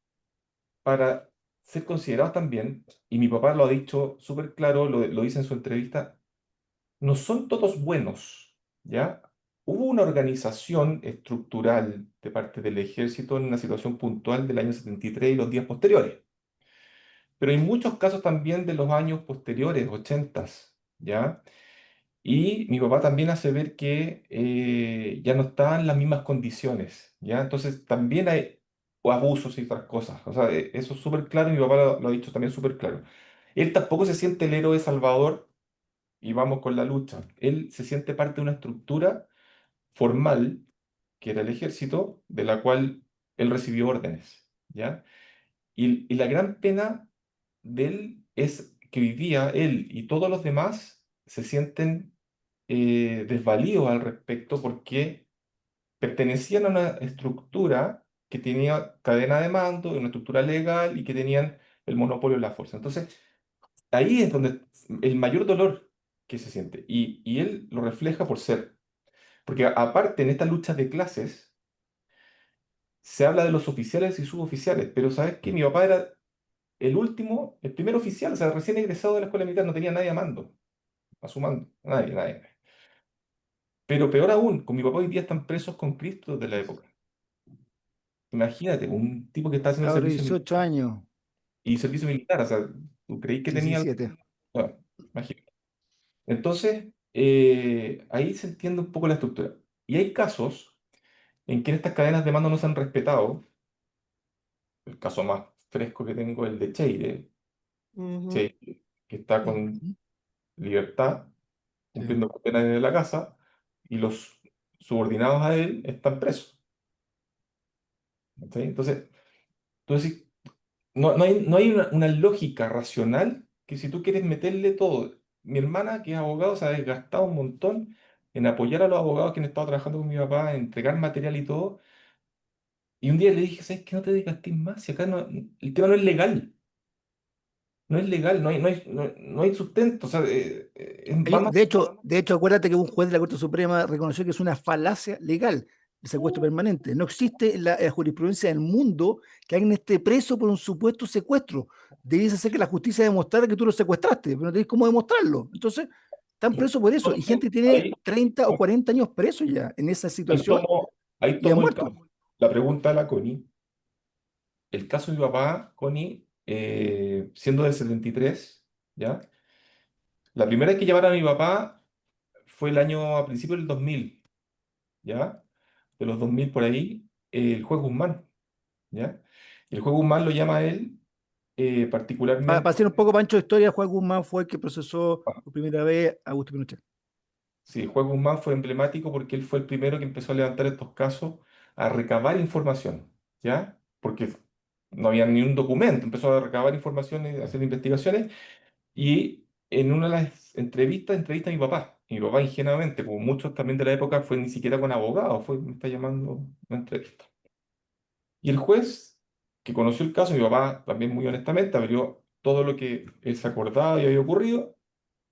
para ser considerados también, y mi papá lo ha dicho súper claro, lo dice en su entrevista, no son todos buenos, ¿ya? Hubo una organización estructural de parte del ejército en una situación puntual del año 73 y los días posteriores, pero hay muchos casos también de los años posteriores, 80, ¿ya? Y mi papá también hace ver que ya no estaban en las mismas condiciones, ¿ya? Entonces también hay abusos y otras cosas. O sea, eso es súper claro y mi papá lo ha dicho también súper claro. Él tampoco se siente el héroe salvador y vamos con la lucha. Él se siente parte de una estructura formal, que era el ejército, de la cual él recibió órdenes, ¿ya? Y la gran pena de él es que hoy día él y todos los demás se sienten desvalidos al respecto porque pertenecían a una estructura que tenía cadena de mando, una estructura legal y que tenían el monopolio de la fuerza. Entonces, ahí es donde el mayor dolor que se siente. Y él lo refleja por ser. Porque aparte, en esta lucha de clases, se habla de los oficiales y suboficiales, pero ¿sabes qué? Mi papá era el último, el primer oficial, o sea, recién egresado de la escuela militar, no tenía nadie a mando, a su mando, nadie, nadie. Pero peor aún, con mi papá hoy día están presos con Cristo de la época. Imagínate, un tipo que está haciendo el Cabro, servicio militar 18 años, y servicio militar, o sea, ¿tú creí que tenía algo? 17. Ah, imagínate. Entonces, ahí se entiende un poco la estructura. Y hay casos en que estas cadenas de mando no se han respetado. El caso más fresco que tengo es el de Cheire, Ujú. Cheire, que está Sí, con libertad, sí. cumpliendo condena en la casa, y los subordinados a él están presos. ¿Sí? Entonces, tú decís, no hay una lógica racional que si tú quieres meterle todo. Mi hermana, que es abogado, se ha desgastado un montón en apoyar a los abogados que han estado trabajando con mi papá, en entregar material y todo. Y un día le dije, ¿sabes qué? No te desgastes más, si acá no, el tema no es legal. No es legal, no hay sustento. O sea, va más. De hecho, acuérdate que un juez de la Corte Suprema reconoció que es una falacia legal el secuestro permanente. No existe en la jurisprudencia del mundo que alguien esté preso por un supuesto secuestro. Debiese ser que la justicia demostrara que tú lo secuestraste, pero no tenés cómo demostrarlo. Entonces, están presos por eso. Y Entonces, gente tiene ahí, 30 o 40 años preso ya en esa ahí situación tomo, ahí y han tomo muerto. la pregunta de la Connie. El caso de mi papá, Connie, siendo del 73, ¿ya? La primera vez que llamaron a mi papá fue el año a principios del 2000, ¿ya? De los 2000 por ahí, el juez Guzmán, ¿ya? El juez Guzmán lo llama a él Para particularmente. hacer un poco pancho de historia, Juan Guzmán fue el que procesó por primera vez a Augusto Pinochet. Sí, Juan Guzmán fue emblemático porque él fue el primero que empezó a levantar estos casos, a recabar información, ¿ya? Porque no había ni un documento, empezó a recabar informaciones, a hacer investigaciones, y en una de las entrevista a mi papá. Y mi papá, ingenuamente, como muchos también de la época, fue ni siquiera con abogado, me está llamando una entrevista. Y el juez, que conoció el caso, mi papá también muy honestamente, abrió todo lo que él se acordaba y había ocurrido,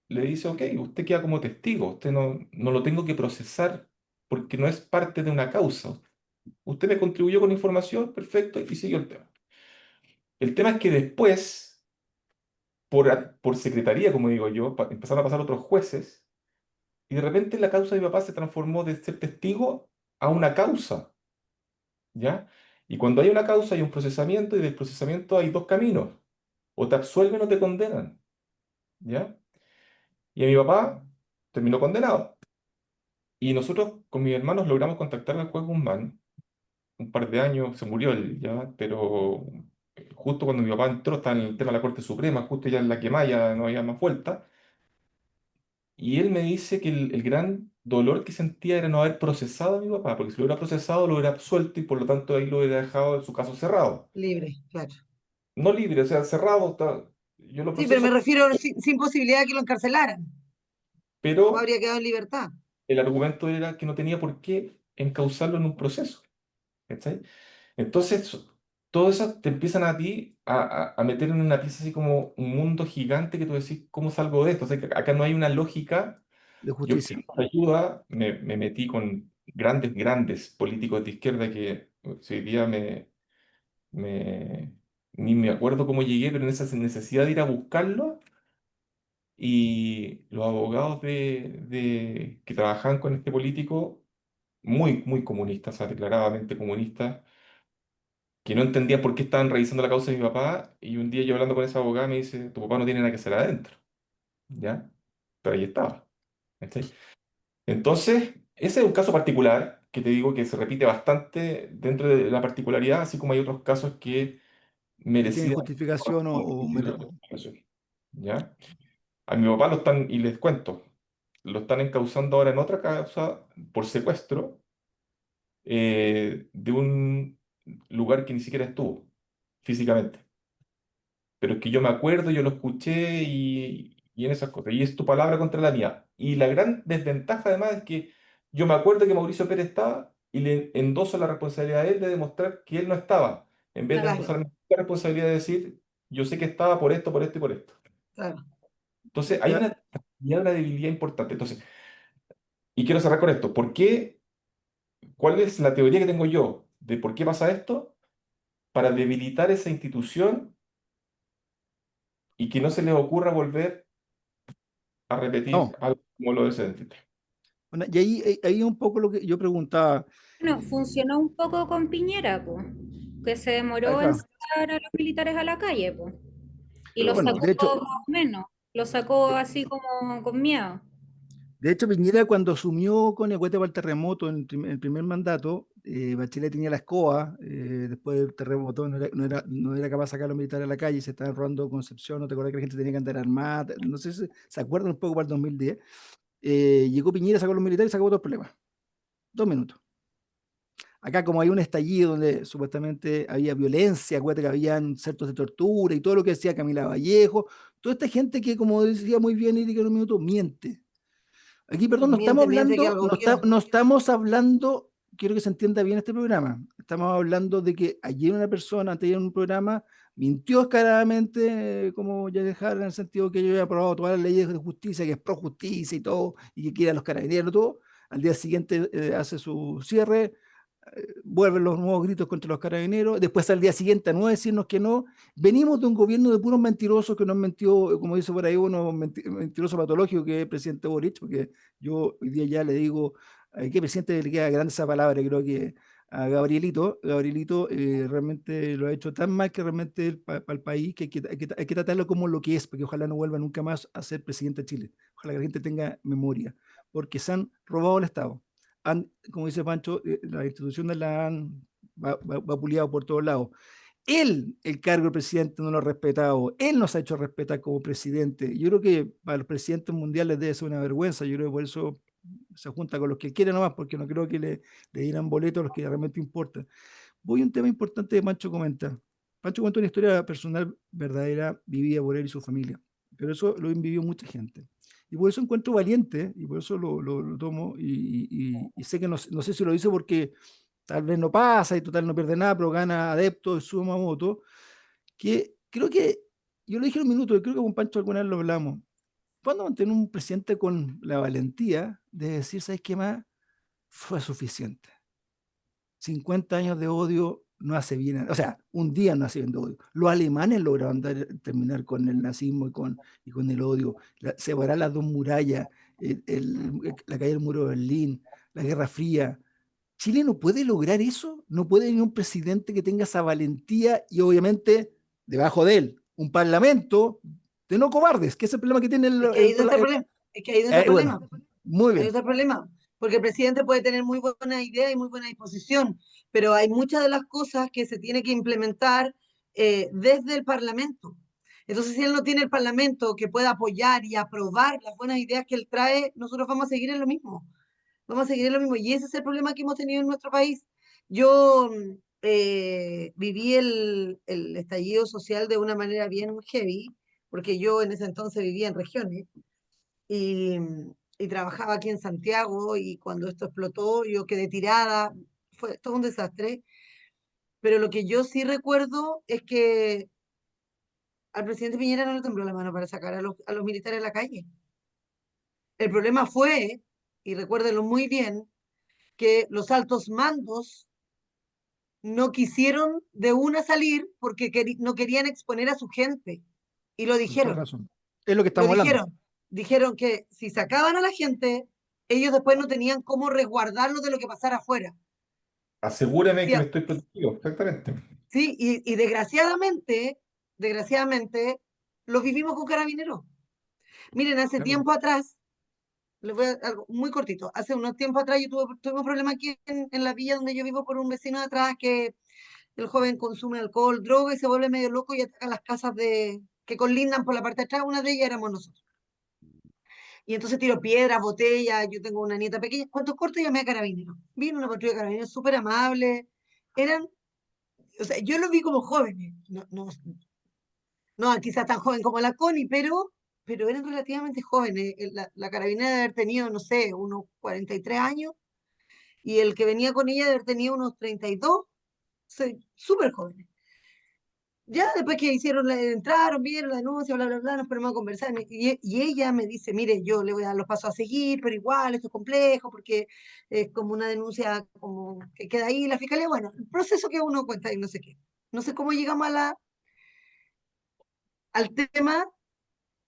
le dice, ok, usted queda como testigo, usted no lo tengo que procesar porque no es parte de una causa. Usted me contribuyó con información, perfecto, y siguió el tema. El tema es que después, por secretaría, como digo yo, empezaron a pasar otros jueces, y de repente la causa de mi papá se transformó de ser testigo a una causa, ¿ya? Y cuando hay una causa hay un procesamiento, y del procesamiento hay dos caminos, o te absuelven o te condenan, ¿ya? Y a mi papá terminó condenado. Y nosotros con mis hermanos logramos contactar al juez Guzmán. Un par de años, se murió él ya, pero justo cuando mi papá entró, estaba en el tema de la Corte Suprema, justo ya en la quemada, ya no había más vuelta. Y él me dice que el gran dolor que sentía era no haber procesado a mi papá, porque si lo hubiera procesado, lo hubiera absuelto y por lo tanto ahí lo hubiera dejado en su caso cerrado. Libre, claro. No libre, o sea, cerrado, yo lo Sí, pero me proceso, refiero sin posibilidad de que lo encarcelaran, o pero habría quedado en libertad. el argumento era que no tenía por qué encauzarlo en un proceso. ¿Cachai? Entonces, todo eso te empiezan a ti a meter en una pieza así como un mundo gigante que tú decís, ¿cómo salgo de esto? O sea, que acá no hay una lógica. De Yo justicia. pedí ayuda, me metí con grandes, grandes políticos de izquierda que si hoy día me- ni me acuerdo cómo llegué, pero en esa necesidad de ir a buscarlo. Y los abogados que trabajaban con este político, muy, muy comunistas, o sea, declaradamente comunistas, que no entendía por qué estaban revisando la causa de mi papá, y un día yo hablando con esa abogada me dice, tu papá no tiene nada que hacer adentro, ¿ya? Pero ahí estaba. ¿Cachai? Entonces, ese es un caso particular que te digo que se repite bastante dentro de la particularidad, así como hay otros casos que Que tienen merecían justificación justificación, ¿ya? A mi papá lo están, y les cuento, lo están encausando ahora en otra causa por secuestro de un lugar que ni siquiera estuvo físicamente. Pero es que yo me acuerdo, yo lo escuché y en esas cosas. Y es tu palabra contra la mía. Y la gran desventaja además es que yo me acuerdo que Mauricio Pérez estaba y le endoso la responsabilidad a él de demostrar que él no estaba, en vez de Claro, endosarme la responsabilidad de decir, yo sé que estaba por esto y por esto. claro. Entonces hay Ya, una debilidad importante. Entonces, y quiero cerrar con esto. ¿Cuál es la teoría que tengo yo de por qué pasa esto? Para debilitar esa institución y que no se les ocurra volver a repetir no, algo como lo de ese dentista. Bueno, y ahí un poco lo que yo preguntaba. Bueno, funcionó un poco con Piñera, pues, que se demoró en Claro, sacar a los militares a la calle, pues, y pero lo bueno, sacó más o menos, lo sacó así como con miedo. de hecho, Piñera cuando asumió con el cohete para el terremoto en el primer mandato, Bachelet tenía la escoba, después del terremoto no era capaz de sacar a los militares a la calle, se estaban robando Concepción, no te acuerdas que la gente tenía que andar armada, no sé si se acuerdan un poco para el 2010. Llegó Piñera, sacó a los militares y sacó todo el problema. 2 minutos. Acá como hay un estallido donde supuestamente había violencia, acuérdate que habían centros de tortura y todo lo que decía Camila Vallejo, toda esta gente que como decía muy bien Erika en un minuto, miente. Aquí, perdón, no estamos Miente que hablando, al gobierno. no estamos hablando, quiero que se entienda bien este programa, estamos hablando de que ayer una persona, antes en un programa, mintió descaradamente, como ya dejar en el sentido que yo había aprobado todas las leyes de justicia, que es pro justicia y todo, y que quiere a los carabineros, todo. Al día siguiente hace su cierre, vuelven los nuevos gritos contra los carabineros, después al día siguiente a no decirnos que no. Venimos de un gobierno de puros mentirosos que nos mentió, como dice por ahí uno, mentiroso patológico que es el presidente Boric, porque yo hoy día ya le digo, ¿a qué presidente le queda grande esa palabra? Creo que a Gabrielito realmente lo ha hecho tan mal que realmente para el país que hay que tratarlo como lo que es, porque ojalá no vuelva nunca más a ser presidente de Chile. Ojalá que la gente tenga memoria, porque se han robado el Estado. Como dice Pancho, las instituciones la han vapuleado por todos lados. Él, el cargo de presidente, no lo ha respetado. Él nos ha hecho respetar como presidente. Yo creo que para los presidentes mundiales debe ser una vergüenza. Yo creo que por eso se junta con los que quieren nomás, porque no creo que le dieran boletos a los que realmente importan. Voy a un tema importante que Pancho comenta. Pancho cuenta una historia personal verdadera, vivida por él y su familia. Pero eso lo han vivido mucha gente. Y por eso encuentro valiente, y por eso lo tomo, y sé que no sé si lo dice porque tal vez no pasa y total no pierde nada, pero gana adeptos, suma votos, que creo que, yo lo dije en un minuto, y creo que con Pancho alguna vez lo hablamos. ¿Cuándo mantener un presidente con la valentía de decir, ¿sabes qué más? Fue suficiente. 50 años de odio no hace bien, o sea, un día no hace bien de odio. Los alemanes lograron terminar con el nazismo y con el odio, separar las dos murallas, la caída del muro de Berlín, la Guerra Fría. Chile no puede lograr eso, no puede venir un presidente que tenga esa valentía y obviamente debajo de él un parlamento de no cobardes, que es el problema que tiene Es que ahí no está el problema. Es que ahí no está el bueno, problema. muy Ahí no bien, está el problema. Porque el presidente puede tener muy buena idea y muy buena disposición, pero hay muchas de las cosas que se tiene que implementar desde el Parlamento. Entonces, si él no tiene el Parlamento que pueda apoyar y aprobar las buenas ideas que él trae, nosotros vamos a seguir en lo mismo. Vamos a seguir en lo mismo. Y ese es el problema que hemos tenido en nuestro país. Yo viví el estallido social de una manera bien heavy, porque yo en ese entonces vivía en regiones y, y trabajaba aquí en Santiago y cuando esto explotó yo quedé tirada, fue todo un desastre, pero lo que yo sí recuerdo es que al presidente Piñera no le tembló la mano para sacar a los militares a la calle. El problema fue, y recuérdenlo muy bien, que los altos mandos no quisieron de una salir porque no querían exponer a su gente. Y con toda dijeron, razón. Es lo que lo estamos hablando. dijeron. Dijeron que si sacaban a la gente, ellos después no tenían cómo resguardarlos de lo que pasara afuera. Asegúrame Sí, que me estoy protegido, exactamente. sí, y desgraciadamente, lo vivimos con carabineros. Miren, hace Claro. tiempo atrás, les voy a algo muy cortito, hace unos tiempos atrás tuve un problema aquí en la villa donde yo vivo por un vecino de atrás que el joven consume alcohol, droga y se vuelve medio loco y ataca las casas que colindan por la parte de atrás, una de ellas éramos nosotros. Y entonces tiro piedras, botellas, yo tengo una nieta pequeña. ¿Cuántos cortos? Llamé a carabineros. Vino una patrulla de carabineros súper amable. Eran, o sea, yo los vi como jóvenes. No quizás tan joven como la Connie, pero eran relativamente jóvenes. La carabinera debe haber tenido, no sé, unos 43 años y el que venía con ella debe haber tenido unos 32. Súper jóvenes. Ya después que entraron, vieron la denuncia, bla, bla, bla, nos ponemos a conversar. Y ella me dice, mire, yo le voy a dar los pasos a seguir, pero igual esto es complejo porque es como una denuncia como que queda ahí la fiscalía. Bueno, el proceso que uno cuenta y no sé qué. No sé cómo llegamos al tema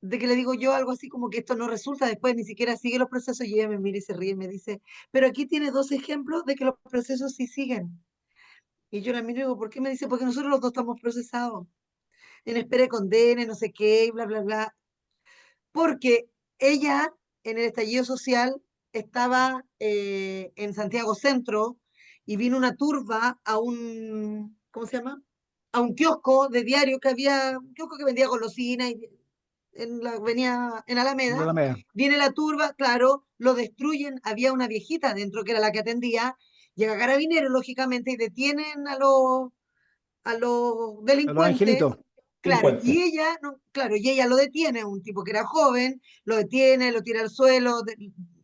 de que le digo yo algo así como que esto no resulta, después ni siquiera sigue los procesos y ella me mira y se ríe y me dice, pero aquí tiene 2 ejemplos de que los procesos sí siguen. Y yo la miro y digo, ¿por qué? Me dice, porque nosotros los dos estamos procesados, en espera de condena, no sé qué, y bla, bla, bla. Porque ella, en el estallido social, estaba en Santiago Centro y vino una turba a un, ¿cómo se llama? A un kiosco de diario que había, un kiosco que vendía golosinas y venía en En la Alameda, Alameda. viene la turba, claro, lo destruyen, había una viejita dentro que era la que atendía, llega Carabineros, lógicamente, y detienen a los A los delincuentes, angelitos. claro, y Delincuente. ella, no, claro, y ella lo detiene, un tipo que era joven, lo detiene, lo tira al suelo,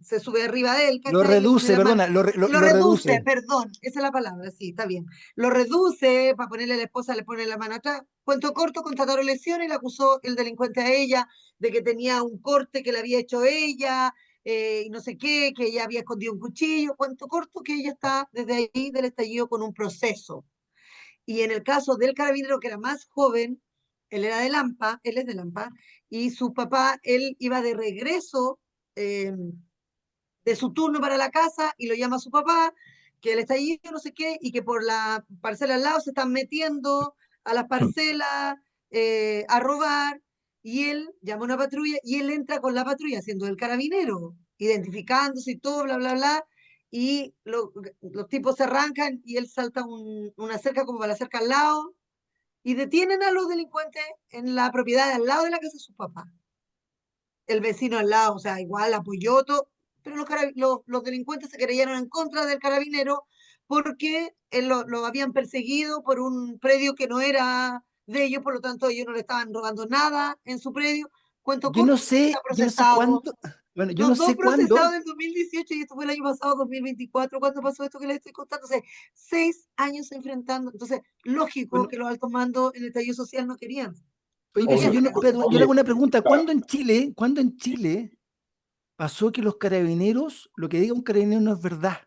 se sube arriba de él, Lo ¿cachai? Le pone reduce, la mano, perdona, lo lo reduce, reduce. perdón, esa es la palabra, sí, está bien. Lo reduce, para ponerle a la esposa, le pone la mano atrás. Cuento corto, constataron lesiones, le acusó el delincuente a ella de que tenía un corte que le había hecho ella, y no sé qué, que ella había escondido un cuchillo. Cuento corto, que ella está desde ahí del estallido con un proceso. Y en el caso del carabinero, que era más joven, él era de Lampa, él es de Lampa, y su papá, él iba de regreso de su turno para la casa y lo llama a su papá, que él está allí, no sé qué, y que por la parcela al lado se están metiendo a las parcelas a robar, y él llama a una patrulla y él entra con la patrulla, siendo el carabinero, identificándose y todo, bla, bla, bla, y los tipos se arrancan y él salta una cerca como para la cerca al lado y detienen a los delincuentes en la propiedad de al lado de la casa de su papá. El vecino al lado, o sea, igual apoyó todo, pero los delincuentes se creyeron en contra del carabinero porque él lo habían perseguido por un predio que no era de ellos, por lo tanto ellos no le estaban robando nada en su predio. Cuento corto, está Yo no sé procesado. cuándo, bueno, yo no Los dos sé procesados cuándo, en 2018 y esto fue el año pasado, 2024, cuando pasó esto que les estoy contando. O sea, 6 años enfrentando. Entonces, lógico bueno, que los altos mandos en el estallido social no querían. oye, No pero si querían Oye, yo no, sacar. espérate, yo le hago oye, una pregunta, claro, cuándo en Chile pasó que los carabineros, lo que diga un carabinero no es verdad?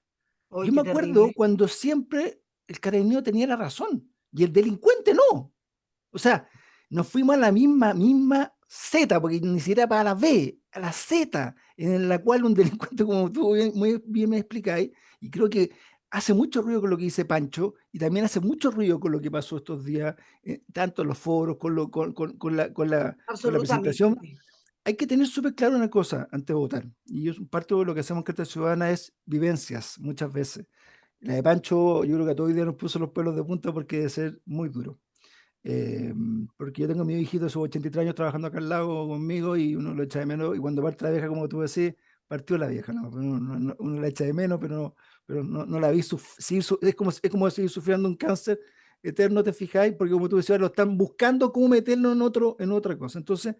¡Ay, Yo me qué acuerdo terrible! cuando siempre el carabinero tenía la razón y el delincuente no. O sea, nos fuimos a la misma Z, porque ni siquiera para la B, a la Z, en la cual un delincuente, como tú muy bien me explicáis, y creo que hace mucho ruido con lo que dice Pancho, y también hace mucho ruido con lo que pasó estos días, tanto en los foros, con la presentación. Absolutamente. Hay que tener súper claro una cosa antes de votar, y yo, parte de lo que hacemos en Carta Ciudadana es vivencias, muchas veces. La de Pancho, yo creo que a todos hoy día nos puso los pelos de punta porque debe ser muy duro. Porque yo tengo a mi hijito de sus 83 años trabajando acá al lado conmigo y uno lo echa de menos. Y cuando parte la vieja, como tú decís, partió la vieja, ¿no? Pero uno la echa de menos, no la vi. Es como seguir sufriendo un cáncer eterno, te fijáis, porque como tú decías, lo están buscando cómo meterlo en otra cosa. Entonces,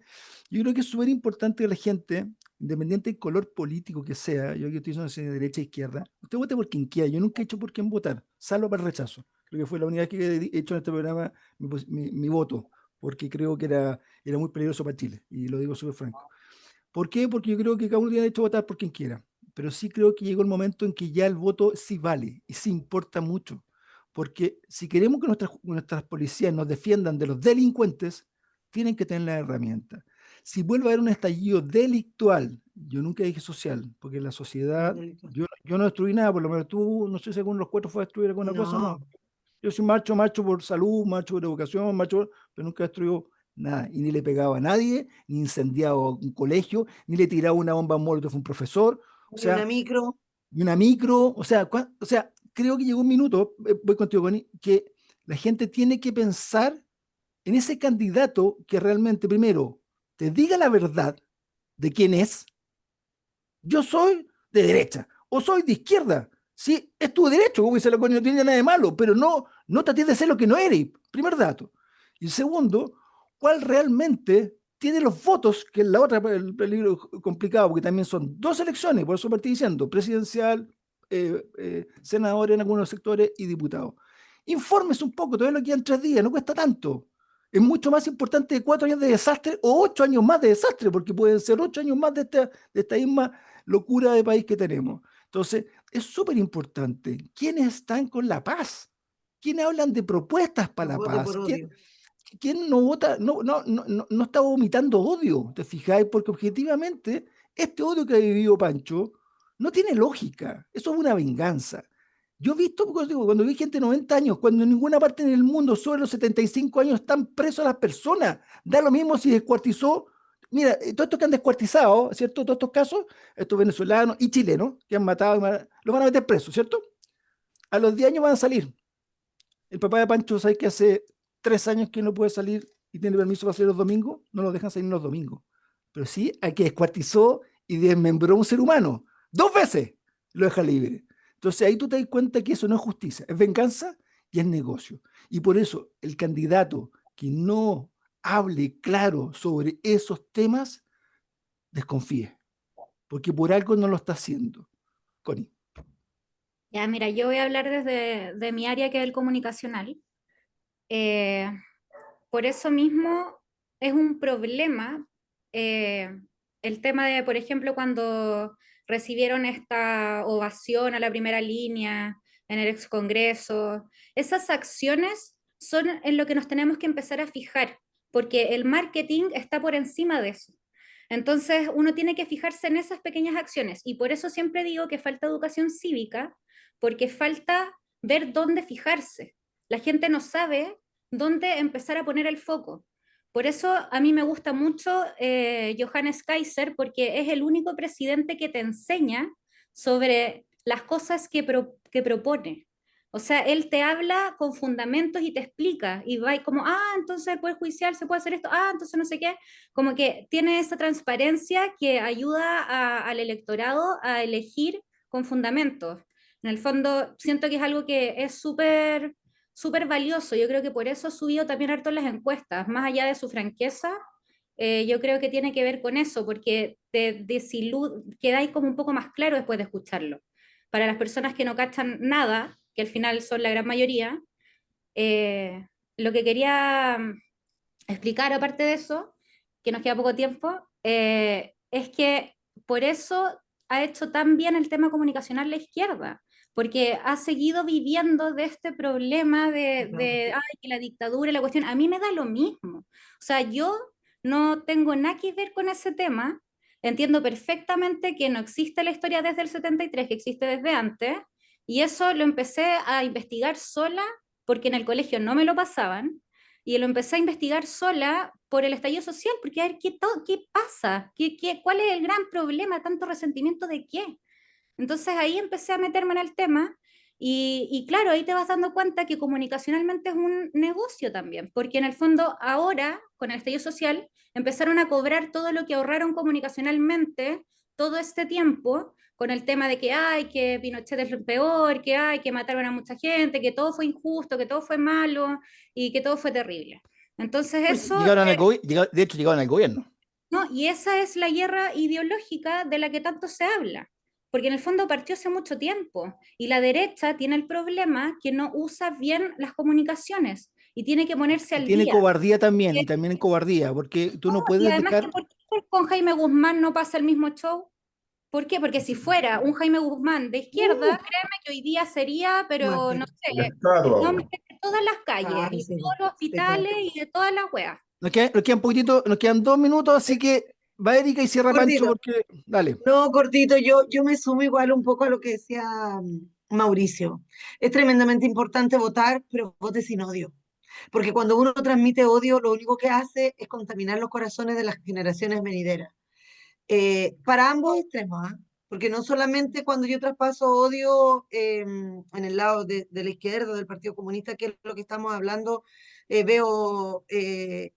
yo creo que es súper importante que la gente, independiente del color político que sea, yo que estoy diciendo si de derecha o izquierda, usted vote por quien quiera. Yo nunca he hecho por quién votar, salvo para el rechazo. Creo que fue la única vez que he hecho en este programa mi voto, porque creo que era muy peligroso para Chile, y lo digo súper franco. ¿Por qué? Porque yo creo que cada uno tiene derecho a votar por quien quiera, pero sí creo que llegó el momento en que ya el voto sí vale y sí importa mucho, porque si queremos que nuestras policías nos defiendan de los delincuentes, tienen que tener las herramientas. Si vuelve a haber un estallido delictual, yo nunca dije social, porque la sociedad, yo no destruí nada, por lo menos tú, no sé si alguno de los cuatro fue a destruir alguna cosa, no. No, Yo soy marcho por salud, marcho por educación, pero nunca destruyó nada. Y ni le pegaba a nadie, ni incendiaba un colegio, ni le tiraba una bomba molotov a un profesor, o ni una sea, micro. ni una micro, o sea, creo que llegó un minuto, voy contigo, Connie, que la gente tiene que pensar en ese candidato que realmente, primero, te diga la verdad de quién es. Yo soy de derecha o soy de izquierda. Sí, es tu derecho, como dice la Connie, no tiene nada de malo, pero no trates de ser lo que no eres, primer dato. Y segundo, ¿cuál realmente tiene los votos? Que es la otra, el peligro complicado, porque también son dos elecciones, por eso partí diciendo, presidencial, senador en algunos sectores y diputado. Infórmese un poco, todavía lo quedan 3 días, no cuesta tanto. Es mucho más importante 4 años de desastre o 8 años más de desastre, porque pueden ser 8 años más de esta misma locura de país que tenemos. Entonces, es súper importante. ¿Quiénes están con la paz? ¿Quiénes hablan de propuestas para No la vote por paz? odio. ¿quién no vota? No está vomitando odio, ¿te fijáis? Porque objetivamente este odio que ha vivido Pancho no tiene lógica. Eso es una venganza. Yo he visto, cuando vi gente de 90 años, cuando en ninguna parte en el mundo sobre los 75 años están presos las personas. Da lo mismo si descuartizó. Mira, todos estos que han descuartizado, ¿cierto? Todos estos casos, estos venezolanos y chilenos que han matado, los van a meter presos, ¿cierto? A los 10 años van a salir. El papá de Pancho, ¿sabes que hace 3 años que no puede salir y tiene permiso para salir los domingos? No lo dejan salir los domingos. Pero sí a que descuartizó y desmembró a un ser humano. 2 veces lo deja libre. Entonces ahí tú te das cuenta que eso no es justicia, es venganza y es negocio. Y por eso el candidato que no hable claro sobre esos temas, desconfíe. Porque por algo no lo está haciendo. Connie. Ya, mira, yo voy a hablar desde de mi área, que es el comunicacional. Eh, por eso mismo es un problema eh, el tema de, por ejemplo, cuando recibieron esta ovación a la primera línea en el ex Congreso. Esas acciones son en lo que nos tenemos que empezar a fijar, porque el marketing está por encima de eso. Entonces, uno tiene que fijarse en esas pequeñas acciones, y por eso siempre digo que falta educación cívica, porque falta ver dónde fijarse. La gente no sabe dónde empezar a poner el foco. Por eso a mí me gusta mucho Johannes Kaiser, porque es el único presidente que te enseña sobre las cosas que propone. O sea, él te habla con fundamentos y te explica, y va y como, entonces el Poder Judicial se puede hacer esto, entonces no sé qué, como que tiene esa transparencia que ayuda al electorado a elegir con fundamentos. En el fondo, siento que es algo que es súper valioso. Yo creo que por eso ha subido también harto en las encuestas, más allá de su franqueza. Yo creo que tiene que ver con eso, porque quedáis como un poco más claro después de escucharlo. Para las personas que no cachan nada, que al final son la gran mayoría, eh, lo que quería explicar, aparte de eso, que nos queda poco tiempo, es que por eso ha hecho tan bien el tema comunicacional la izquierda, porque ha seguido viviendo de este problema que la dictadura y la cuestión. A mí me da lo mismo. O sea, yo no tengo nada que ver con ese tema. Entiendo perfectamente que no existe la historia desde el 73, que existe desde antes, y eso lo empecé a investigar sola porque en el colegio no me lo pasaban, y lo empecé a investigar sola por el estallido social, porque a ver qué pasa, cuál es el gran problema, tanto resentimiento de qué. Entonces ahí empecé a meterme en el tema, y claro, ahí te vas dando cuenta que comunicacionalmente es un negocio también, porque en el fondo ahora, con el estallido social, empezaron a cobrar todo lo que ahorraron comunicacionalmente todo este tiempo, con el tema de que Pinochet es lo peor, que mataron a mucha gente, que todo fue injusto, que todo fue malo y que todo fue terrible. Entonces Pues, eso, de hecho, llegaron al gobierno. ¿no? Y esa es la guerra ideológica de la que tanto se habla, porque en el fondo partió hace mucho tiempo, y la derecha tiene el problema que no usa bien las comunicaciones y tiene que ponerse Y al tiene día. cobardía también, y también en cobardía, porque tú no Y puedes además, dejar. ¿por qué con Jaime Guzmán no pasa el mismo show? ¿Por qué? Porque si fuera un Jaime Guzmán de izquierda, créeme que hoy día sería, pero no Mártir. La sé, el estatua. nombre de todas las calles, Claro, y de sí, todos los sí, claro. hospitales, y de todas las weas. Nos quedan 2 minutos, así que va Erika y cierra Pancho, Cortito. porque. Dale. No, cortito, yo me sumo igual un poco a lo que decía Mauricio. Es tremendamente importante votar, pero vote sin odio. Porque cuando uno transmite odio, lo único que hace es contaminar los corazones de las generaciones venideras. Para ambos extremos, ¿ah? Porque no solamente cuando yo traspaso odio en el lado de la izquierda, del Partido Comunista, que es lo que estamos hablando, veo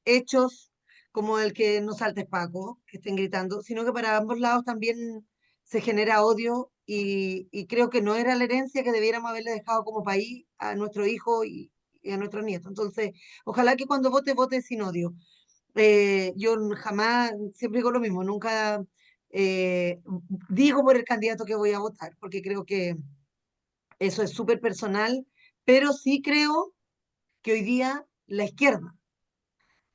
hechos como el que no saltes Paco, que estén gritando, sino que para ambos lados también se genera odio, y creo que no era la herencia que debiéramos haberle dejado como país a nuestro hijo y a nuestros nietos. Entonces, ojalá que cuando vote, vote sin odio. Yo jamás, siempre digo lo mismo, nunca digo por el candidato que voy a votar, porque creo que eso es súper personal, pero sí creo que hoy día la izquierda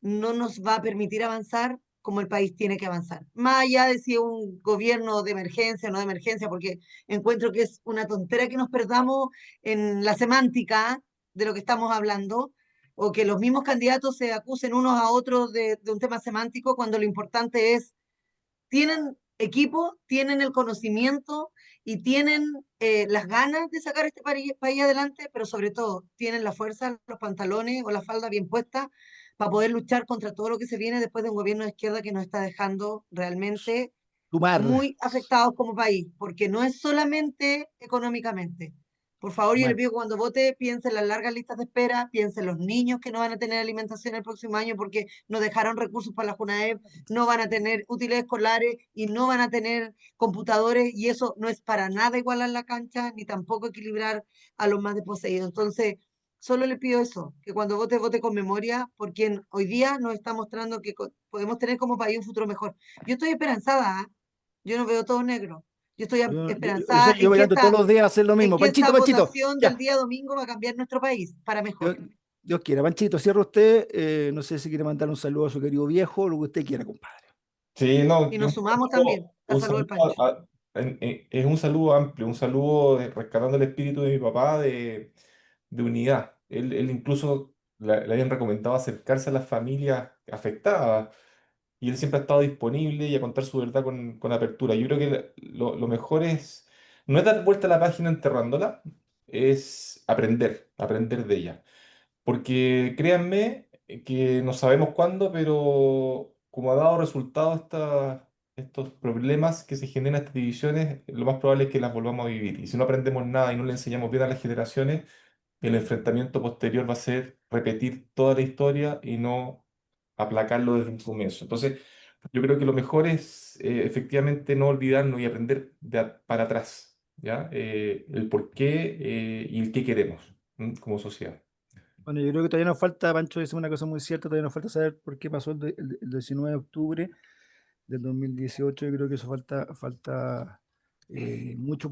no nos va a permitir avanzar como el país tiene que avanzar. Más allá de si es un gobierno de emergencia o no de emergencia, porque encuentro que es una tontera que nos perdamos en la semántica de lo que estamos hablando. o que los mismos candidatos se acusen unos a otros de un tema semántico, cuando lo importante es, tienen equipo, tienen el conocimiento y tienen las ganas de sacar este país adelante, pero sobre todo tienen la fuerza, los pantalones o la falda bien puesta para poder luchar contra todo lo que se viene después de un gobierno de izquierda que nos está dejando realmente Sumar. muy afectados como país, porque no es solamente económicamente. Por favor, yo le pido que cuando vote piense en las largas listas de espera, piense en los niños que no van a tener alimentación el próximo año porque no dejaron recursos para la JUNAEP, no van a tener útiles escolares y no van a tener computadores, y eso no es para nada igualar la cancha ni tampoco equilibrar a los más desposeídos. Entonces, solo le pido eso, que cuando vote, vote con memoria por quien hoy día nos está mostrando que podemos tener como país un futuro mejor. Yo estoy esperanzada, ¿ah? Yo no veo todo negro. Yo estoy esperanzada Yo mirando todos los días a hacer lo en mismo. que esta Panchito, Panchito, votación del ya. día domingo va a cambiar nuestro país para mejor. Dios quiera. Panchito, cierra usted. No sé si quiere mandar un saludo a su querido viejo, lo que usted quiera, compadre. Sí, no, Y nos sumamos también. La un salud del saludo Pancho. es un saludo amplio, un saludo rescatando el espíritu de mi papá de unidad. Él incluso le habían recomendado acercarse a las familias afectadas y él siempre ha estado disponible y a contar su verdad con apertura. Yo creo que lo mejor es, no es dar vuelta a la página enterrándola, es aprender de ella. Porque créanme que no sabemos cuándo, pero como ha dado resultado estos problemas que se generan, estas divisiones, lo más probable es que las volvamos a vivir. Y si no aprendemos nada y no le enseñamos bien a las generaciones, el enfrentamiento posterior va a ser repetir toda la historia y no aplacarlo desde un comienzo. Entonces, yo creo que lo mejor es efectivamente no olvidarnos y aprender para atrás, ¿ya? El por qué y el qué queremos, ¿m? Como sociedad. Bueno, yo creo que todavía nos falta, Pancho dice una cosa muy cierta, todavía nos falta saber por qué pasó el 19 de octubre del 2018. Yo creo que eso falta mucho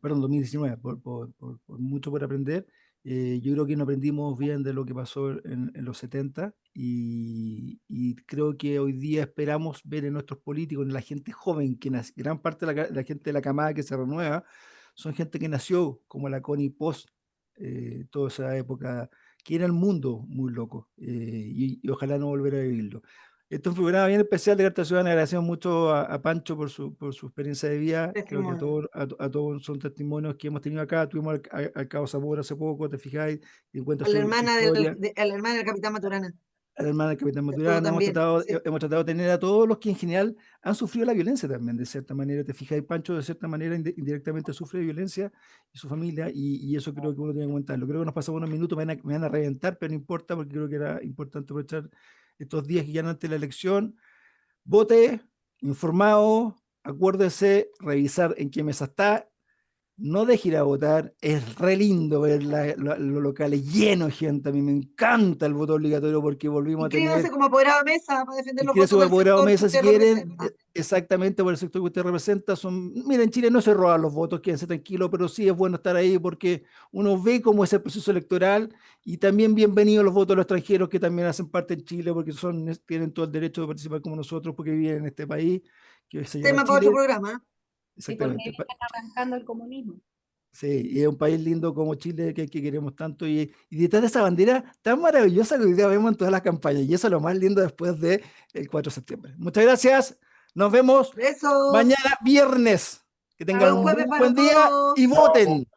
perdón, 2019, por mucho por aprender. Yo creo que no aprendimos bien de lo que pasó en los 70 y creo que hoy día esperamos ver en nuestros políticos, en la gente joven, gran parte de la gente de la camada que se renueva, son gente que nació como la Connie Post, toda esa época, que era el mundo muy loco, y ojalá no volver a vivirlo. Este es un programa bien especial de Carta Ciudadana. Agradecemos mucho a Pancho por su experiencia de vida. Creo que Testimonio. a todos son testimonios que hemos tenido acá. Tuvimos al Cabo Zamora hace poco, te fijáis, y cuenta A la su hermana historia. a la hermana del Capitán Maturana. A la hermana del Capitán Estuvo Maturana. también. Sí. Hemos tratado de tener a todos los que en general han sufrido la violencia también, de cierta manera. Te fijáis, Pancho, de cierta manera indirectamente sufre violencia y su familia, y eso creo que uno tiene que comentarlo. Creo que nos pasamos unos minutos, me van a reventar, pero no importa, porque creo que era importante aprovechar estos días que ya antes de la elección. Vote, informado, acuérdese, revisar en qué mesa está, no deje ir a votar. Es re lindo ver los locales llenos de gente. A mí me encanta el voto obligatorio porque volvimos a Inscríbanse tener, como apoderado de mesa para defender los inscríbase votos como del apoderado sector que mesa si usted quieren, representa. exactamente por el sector que usted representa. Mira, en Chile no se roban los votos, quédense tranquilos, pero sí es bueno estar ahí porque uno ve cómo es el proceso electoral, y también bienvenidos los votos de los extranjeros que también hacen parte en Chile porque tienen todo el derecho de participar como nosotros porque viven en este país que se llama Tema para otro Chile. programa. ¿Y por qué Exactamente. vienen arrancando el comunismo? Sí, y es un país lindo como Chile que queremos tanto, y detrás de esa bandera tan maravillosa que hoy día vemos en todas las campañas, y eso es lo más lindo después del 4 de septiembre. Muchas gracias, nos vemos Besos. mañana viernes. Que Hasta tengan un un muy jueves para buen día todos. y voten.